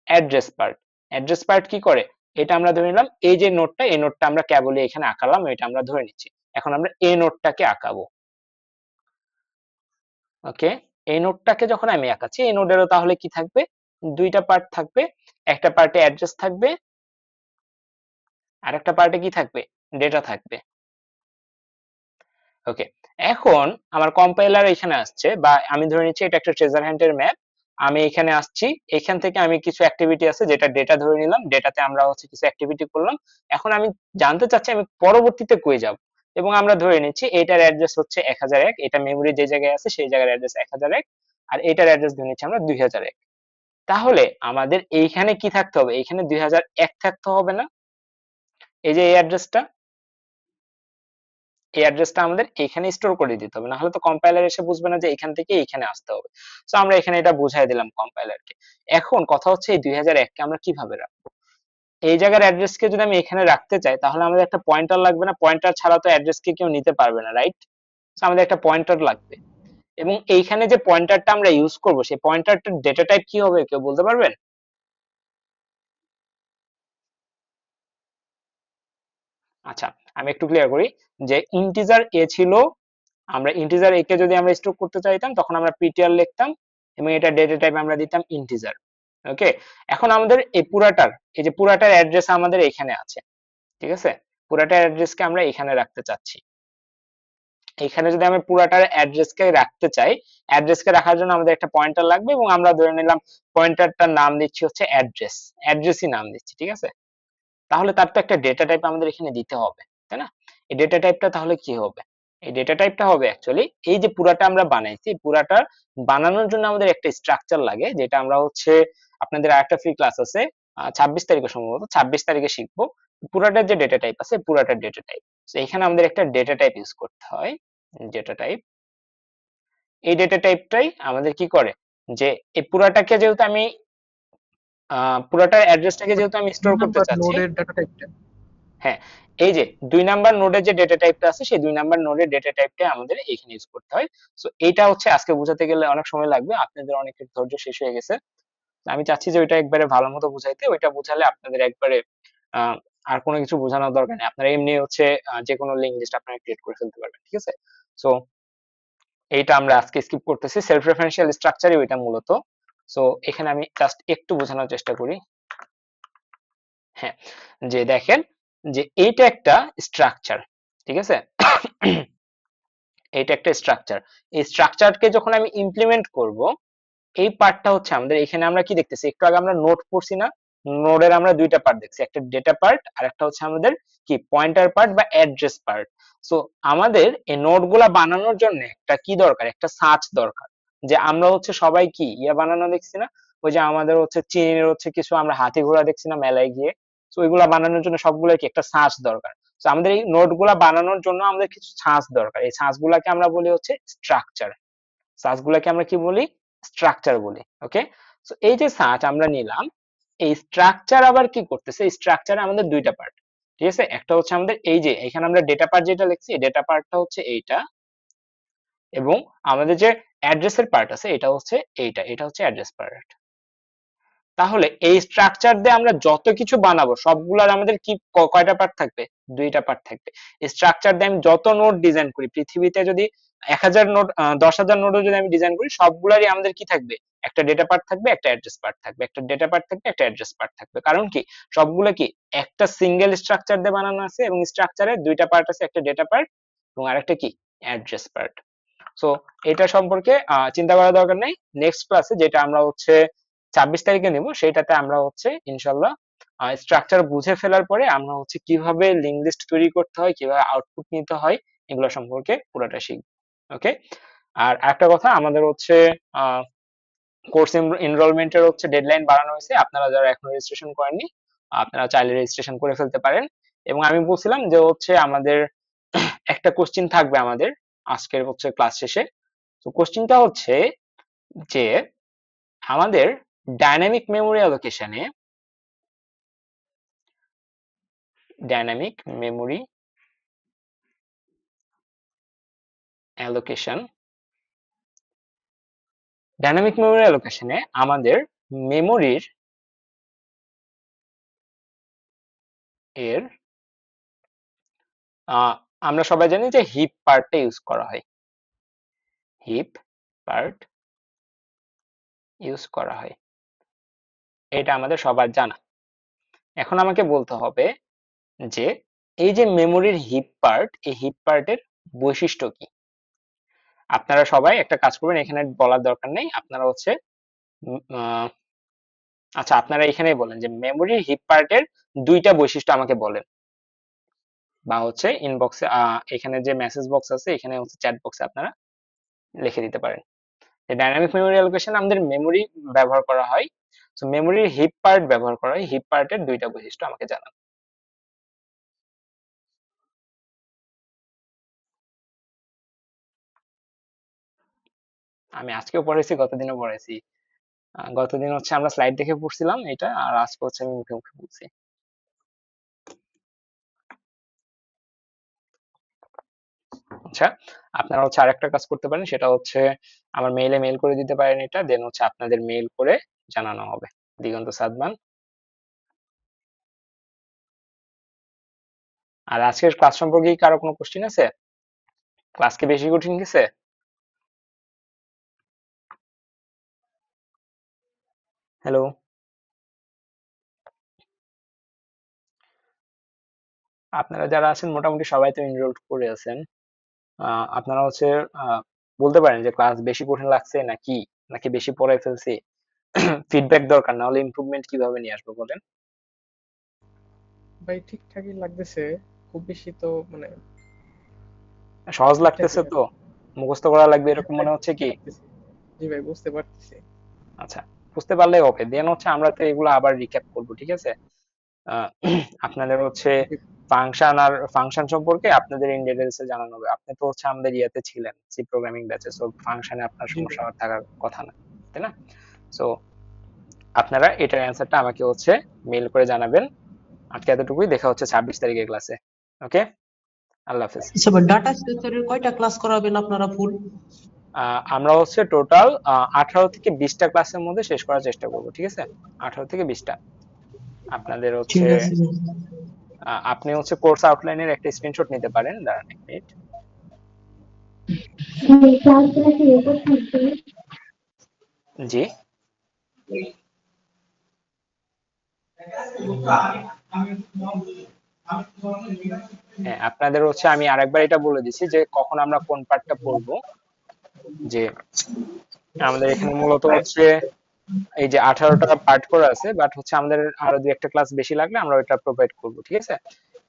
অ্যাড্রেস পার্ট। অ্যাড্রেস পার্ট কি করে, এটা আমরা ধরে নিলাম, এই যে নোডটা, এই নোডটা আমরা কেবলই এখানে আঁকালাম, এটা আমরা ধরে নিচ্ছি। এখন আমরা এই নোডটাকে আঁকাবো। ওকে, এই নোডটাকে যখন আমি আঁকাচ্ছি, এই নোডেরও তাহলে কি থাকবে, দুইটা পার্ট থাকবে, একটা পার্টে অ্যাড্রেস থাকবে, আর একটা পার্টে কি থাকবে, ডেটা থাকবে। ওকে, এখন আমার কম্পাইলার এখানে আসছে, বা আমি ধরে নিচ্ছি এটা একটা ট্রেজার হান্টের ম্যাপ, আমি এখানে আসছি, এখান থেকে আমি কিছু অ্যাক্টিভিটি আছে যেটা ডেটা ধরে নিলাম, ডেটাতে আমরা হচ্ছে কিছু অ্যাক্টিভিটি করলাম। এখন আমি জানতে চাচ্ছি আমি পরবর্তীতে কই যাব, এবং আমরা ধরে নিচ্ছি এটার অ্যাড্রেস হচ্ছে 1001, এটা মেমোরি যে জায়গায় আছে সেই জায়গার অ্যাড্রেস 1001, আর এটার অ্যাড্রেস ধরে নিচ্ছি আমরা 2001। তাহলে আমাদের এইখানে কি থাকতে হবে, এইখানে 2001 থাকতে হবে না, এই যে এই অ্যাড্রেসটা, এই অ্যাড্রেসটা আমাদের এখানে স্টোর করে দিতে হবে, না হলে তো কম্পাইলার এসে বুঝবে না যে এখান থেকে এখানে আসতে হবে। সো আমরা এখানে এটা বুঝাই দিলাম কম্পাইলারকে। এখন কথা হচ্ছে এই 2001 কে আমরা কিভাবে রাখবো, এই জায়গার অ্যাড্রেসকে যদি আমি এখানে রাখতে চাই তাহলে আমাদের একটা পয়েন্টার লাগবে না, পয়েন্টার ছাড়া তো অ্যাড্রেসকে কেউ নিতে পারবে না, রাইট? সো আমাদের একটা পয়েন্টার লাগবে, এবং এইখানে যে পয়েন্টারটা আমরা ইউজ করব সেই পয়েন্টারটার ডেটা টাইপ কি হবে, কেউ বলতে পারবেন? আচ্ছা, আমি একটু ক্লিয়ার করি, যে ইন্টিজার এ ছিল, আমরা ইন্টিজার এ কে যদি আমরা স্টোর করতে চাইতাম তখন আমরা পিটিআর লিখতাম, এবং এটা ডেটা টাইপ আমরা দিতাম ইন্টিজার। ওকে, এখন আমাদের এই পুরাটার, এই যে পুরাটার অ্যাড্রেস আমাদের এখানে আছে, ঠিক আছে, পুরাটার অ্যাড্রেসকে আমরা এখানে রাখতে চাচ্ছি। এখানে যদি আমি পুরাটার অ্যাড্রেসকে রাখতে চাই, অ্যাড্রেসকে রাখার জন্য আমাদের একটা পয়েন্টার লাগবে, এবং আমরা ধরে নিলাম পয়েন্টারটার নাম দিচ্ছি হচ্ছে অ্যাড্রেস, অ্যাড্রেসই নাম দিচ্ছি, ঠিক আছে। তাহলে তার তো একটা ডেটা টাইপ আমাদের এখানে দিতে হবে, তাই না? এই ডেটা টাইপটা তাহলে কি হবে? এই ডেটা টাইপটা হবে অ্যাকচুয়ালি এই যে পুরাটা আমরা বানাইছি, পুরাটা বানানোর জন্য আমাদের একটা স্ট্রাকচার লাগে, যেটা আমরা হচ্ছে আপনাদের আরেকটা ফ্রি ক্লাস আছে 26 তারিখে, সম্ভবত 26 তারিখে শিখবো। পুরাটার যে ডেটা টাইপ আছে, পুরাটার ডেটা টাইপ, তো এখানে আমাদের একটা ডেটা টাইপ ইউজ করতে হয়, ডেটা টাইপ। এই ডেটা টাইপটাই আমাদের কি করে, যে এই পুরাটাকে যেহেতু আমি পুরাটার অ্যাড্রেসটাকে যেহেতু আমি স্টোর করতে নাম্বার চাচ্ছি, নোডের ডাটা টাইপটা। হ্যাঁ, এই যে 2 নাম্বার নোডের যে ডেটা টাইপটা আছে, সেই 2 নাম্বার নোডের ডেটা টাইপটা আমাদের এখানে ইউজ করতে হয়। সো এইটা হচ্ছে আজকে বোঝাতে গেলে অনেক সময় লাগবে, আপনাদের অনেকের ধৈর্য শেষ হয়ে গেছে। আমি চাচ্ছি যে ওইটা একবারে ভালো মতো বুঝাইতে, ওইটা বুঝালে আপনাদের একবারে আহ, আর কোনো কিছু বোঝানোর দরকার নেই, আপনারা এমনি হচ্ছে যে কোনো লিঙ্ক লিস্ট আপনারা ক্রিয়েট করে ফেলতে পারবেন, ঠিক আছে। সো এইটা আমরা আজকে স্কিপ করতেছি, সেলফ রেফারেন্সিয়াল স্ট্রাকচারই ওইটা মূলত। সো এখানে আমি জাস্ট একটু বোঝানোর চেষ্টা করি। হ্যাঁ, যে দেখেন যে এইটা একটা স্ট্রাকচার, ঠিক আছে। এটা একটা স্ট্রাকচার, এই স্ট্রাকচারকে যখন আমি ইমপ্লিমেন্ট করব, এই পার্টটা হচ্ছে আমাদের, এখানে আমরা কি দেখতেছি, একটু আগে আমরা নোড পড়ছি না, নোডের আমরা দুইটা পার্ট দেখছি, একটা ডেটা পার্ট আর একটা হচ্ছে আমাদের কি পয়েন্টার পার্ট বা অ্যাড্রেস পার্ট। সো আমাদের এই নোড গুলা বানানোর জন্য একটা কি দরকার, একটা সার্চ দরকার। যে আমরা হচ্ছে সবাই কি ইয়া বানানো দেখছি না, ওই যে আমাদের হচ্ছে চীনের হচ্ছে কিছু আমরা হাতি ঘোড়া দেখছি না মেলায় গিয়ে, তো ওইগুলা বানানোর জন্য সবগুলো কি একটা সার্চ দরকার। তো আমাদের এই নোড গুলা বানানোর জন্য আমাদের কিছু ছাঁচ দরকার, এই ছাঁচ গুলাকে আমরা বলি হচ্ছে স্ট্রাকচার। সার্চ গুলাকে আমরা কি বলি, স্ট্রাকচার বলি, ওকে। সো এই যে সার্চ আমরা নিলাম, এই স্ট্রাকচার আবার কি করতেছে, এই স্ট্রাকচারে আমাদের দুইটা পার্ট, ঠিক আছে। একটা হচ্ছে আমাদের এই যে এখানে আমরা ডেটা পার্ট যেটা লিখছি, ডেটা পার্টটা হচ্ছে এইটা, এবং আমাদের যে অ্যাড্রেসের পার্ট আছে এটা হচ্ছে এইটা, এটা হচ্ছে অ্যাড্রেস পার্ট। তাহলে এই স্ট্রাকচার দিয়ে আমরা যত কিছু বানাবো সবগুলার আমাদের কি কয়টা পার্ট থাকবে, দুইটা পার্ট থাকবে। স্ট্রাকচার দিয়ে আমি যত নোড ডিজাইন করি পৃথিবীতে, যদি 1000 নোড 10,000 নোডও যদি আমি ডিজাইন করি, সবগুলারই আমাদের কি থাকবে, একটা ডেটা পার্ট থাকবে, একটা অ্যাড্রেস পার্ট থাকবে, একটা ডেটা পার্ট থাকবে, একটা অ্যাড্রেস পার্ট থাকবে। কারণ কি, সবগুলো কি একটা সিঙ্গেল স্ট্রাকচার দিয়ে বানানো আছে, এবং স্ট্রাকচারে দুইটা পার্ট আছে, একটা ডেটা পার্ট এবং আরেকটা কি অ্যাড্রেস পার্ট। সো এটা সম্পর্কে চিন্তা করার দরকার নেই। নেক্সট ক্লাসে যেটা আমরা হচ্ছে 26 তারিখে নিব, সেটাতে আমরা হচ্ছে ইনশাল্লাহ স্ট্রাকচার বুঝে ফেলার পরে আমরা হচ্ছে কিভাবে লিঙ্ক লিস্ট তৈরি করতে হয়, কিভাবে আউটপুট নিতে হয়, এগুলো সম্পর্কে পুরোটা শিখব, ওকে। আর একটা কথা, আমাদের হচ্ছে কোর্স এনরোলমেন্টের হচ্ছে ডেডলাইন বাড়ানো হয়েছে, আপনারা যারা এখনো রেজিস্ট্রেশন করেননি আপনারা চাইলে রেজিস্ট্রেশন করে ফেলতে পারেন। এবং আমি বলছিলাম যে হচ্ছে আমাদের একটা কোশ্চিন থাকবে আমাদের আজকের হচ্ছে ক্লাস শেষে। তো কোশ্চিনটা হচ্ছে যে আমাদের ডাইনামিক মেমোরি অ্যালোকেশনে, dynamic memory allocation, dynamic memory অ্যালোকেশনে আমাদের মেমোরির এর আমরা সবাই জানি যে হিপ পার্টটা ইউজ করা হয়, হিপ পার্ট ইউজ করা হয়, এটা আমাদের সবার জানা। এখন আমাকে বলতে হবে যে এই যে মেমোরির হিপ পার্ট, এই হিপ পার্টের বৈশিষ্ট্য কি। আপনারা সবাই একটা কাজ করবেন, এখানে বলার দরকার নেই, আপনারা হচ্ছে আচ্ছা আপনারা এখানেই বলেন যে মেমোরির হিপ পার্টের দুইটা বৈশিষ্ট্য আমাকে বলেন, বা হচ্ছে ইনবক্সে এখানে যে মেসেজ বক্স আছে, এখানে হচ্ছে চ্যাট বক্সে আপনারা লিখে দিতে পারেন। ডাইনামিক মেমোরি অ্যালোকেশন আমাদের মেমোরি ব্যবহার করা হয়, তো মেমোরির হিপ পার্ট ব্যবহার করা হয়, হিপ পার্টের দুইটা বৈশিষ্ট্য আমাকে জানান। আমি আজকেও পড়েছি, গতদিনও পড়েছি। গতদিন হচ্ছে আমরা স্লাইড দেখে পড়ছিলাম এটা, আর আজকে হচ্ছে আমি মুখে মুখে বলছি। আচ্ছা, আপনারা হচ্ছে আরেকটা কাজ করতে পারেন, সেটা হচ্ছে আমার মেইলে মেইল করে দিতে পারেন এটা, দেন হচ্ছে আপনাদের মেইল করে জানানো হবে। দিগন্ত সাদমান। আর আজকের ক্লাস সম্পর্কে কি কারো কোনো কোশ্চেন আছে? ক্লাস কি বেশি কঠিন গেছে? হ্যালো। আপনারা যারা আছেন মোটামুটি সবাই তো এনরোলড করে আছেন। আপনারা হচ্ছে বলতে পারেন যে ক্লাস বেশি কঠিন লাগছে নাকি বেশি পড়াই ফেলছি। ফিডব্যাক দরকার, না হলে ইমপ্রুভমেন্ট কিভাবে নিয়ে আসবো বলেন। ভাই ঠিকঠাকই লাগতেছে, খুব বেশি তো মানে সহজ ঠিকঠাকই লাগতেছে আর তো, মুখস্থ করা লাগবে হ্যাঁ এরকম ভাই মনে হচ্ছে বুঝতে কি? পারতেছি। জি ভাই বুঝতে পারতেছি। আচ্ছা, বুঝতে পারলেই হবে। দেন হচ্ছে আমরা তো এগুলো আবার রিক্যাপ করবো, ঠিক আছে? আহ, আপনাদের হচ্ছে জি ফাংশন সম্পর্কে আপনাদের ইন ডিটেলসে জানানো হবে। আপনি তো হচ্ছে আমাদের ইয়েতে ছিলেন, সি প্রোগ্রামিং ব্যাচে, সো ফাংশনে আপনার জি ভাই। সমস্যা হওয়ার থাকার কথা না, তাই না? সো আপনারা এটার অ্যান্সারটা আমাকে হচ্ছে মেইল করে জানাবেন। আজকে এতটুকুই, দেখা হচ্ছে 26 তারিখে ক্লাসে। ওকে, আল্লাহ হাফেজ। আচ্ছা ভাই, ডাটা স্ট্রাকচারের কয়টা ক্লাস করাবেন আপনারা ফুল? আমরা হচ্ছে টোটাল 18 থেকে 20টা ক্লাসের মধ্যে শেষ করার চেষ্টা করব, ঠিক আছে? 18 থেকে 20টা। আপনাদের হচ্ছে ঠিক আছে ভাই। আপনি হচ্ছে কোর্স আউটলাইনের একটা স্ক্রিনশট নিতে পারেন, দাঁড়ান 1 মিনিট। জি, হ্যাঁ, আপনাদের হচ্ছে আমি আরেকবার এটা বলে দিচ্ছি যে কখন আমরা কোন পার্টটা পড়বো। যে আমাদের এখানে মূলত হচ্ছে এই যে 18টা পার্ট করা আছে, বাট হচ্ছে আমাদের আরো 2-1টা ক্লাস বেশি লাগলে আমরা ওটা প্রোভাইড করব, ঠিক আছে?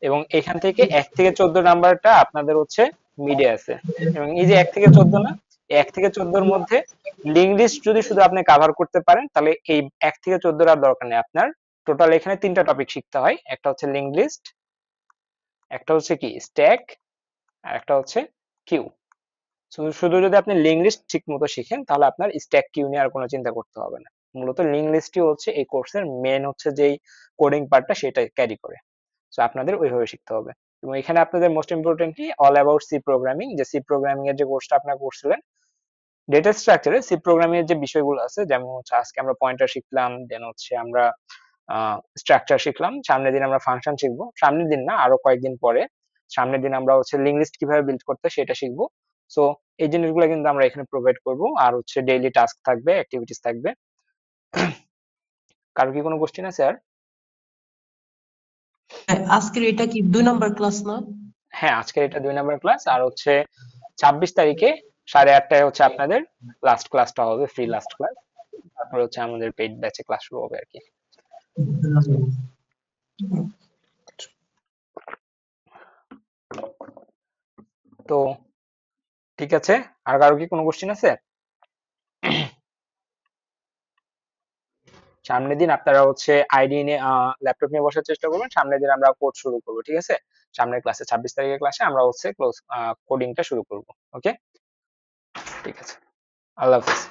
এবং এখান থেকে 1 থেকে 14 নাম্বারটা আপনাদের হচ্ছে মিডে আছে। এবং এই যে 1 থেকে 14 না, 1 থেকে 14-র মধ্যে লিঙ্ক লিস্ট যদি শুধু আপনি কাভার করতে পারেন, তাহলে এই 1 থেকে 14 আর দরকার নেই আপনার। টোটাল এখানে 3টা টপিক শিখতে হয়, একটা হচ্ছে লিঙ্ক লিস্ট, একটা হচ্ছে কি স্ট্যাক, আর একটা হচ্ছে কিউ। শুধু শুধু যদি আপনি লিঙ্ক লিস্ট ঠিক মতো শিখেন, তাহলে আপনার স্ট্যাক কিউ নিয়ে আর কোনো চিন্তা করতে হবে না। মূলত লিঙ্ক লিস্টই হচ্ছে এই কোর্সের মেন হচ্ছে যেই কোডিং পার্টটা, সেটা ক্যারি করে। সো আপনাদের ওইভাবে শিখতে হবে। এবং এখানে আপনাদের most importantly all about C programming, যে সি প্রোগ্রামিং এর যে কোর্সটা আপনারা করছিলেন, ডেটা স্ট্রাকচারে সি প্রোগ্রামিং এর যে বিষয়গুলো আছে, যেমন হচ্ছে আজকে আমরা পয়েন্টার শিখলাম, দেন হচ্ছে আমরা স্ট্রাকচার শিখলাম, সামনের দিন আমরা ফাংশন শিখবো, সামনের দিন না আরো কয়েকদিন পরে, সামনের দিন আমরা হচ্ছে লিঙ্ক লিস্ট কিভাবে বিল্ড করতে সেটা শিখবো। সো এই জিনিসগুলো কিন্তু আমরা এখানে প্রোভাইড করব। আর হচ্ছে ডেইলি টাস্ক থাকবে, অ্যাক্টিভিটিস থাকবে। কারো কি কোনো কোশ্চেন আছে আর? হ্যাঁ, আজকের এটা কি 2 নাম্বার ক্লাস না? হ্যাঁ, আজকের এটা 2 নম্বর ক্লাস। আর হচ্ছে 26 তারিখে 8:30টায় হচ্ছে আপনাদের লাস্ট ক্লাসটা হবে, ফ্রি লাস্ট ক্লাস। তারপর হচ্ছে আমাদের পেইড ব্যাচে ক্লাস শুরু হবে আর কি। তো ঠিক আছে, আর কারো কি কোনো কোশ্চেন আছে? সামনের দিন আপনারা হচ্ছে আইডি নিয়ে ল্যাপটপ নিয়ে বসার চেষ্টা করবেন। সামনের দিন আমরা কোড শুরু করবো, ঠিক আছে? সামনের ক্লাসে 26 তারিখের ক্লাসে আমরা হচ্ছে কোডিংটা শুরু করব। ওকে, ঠিক আছে, আল্লাহ হাফেজ।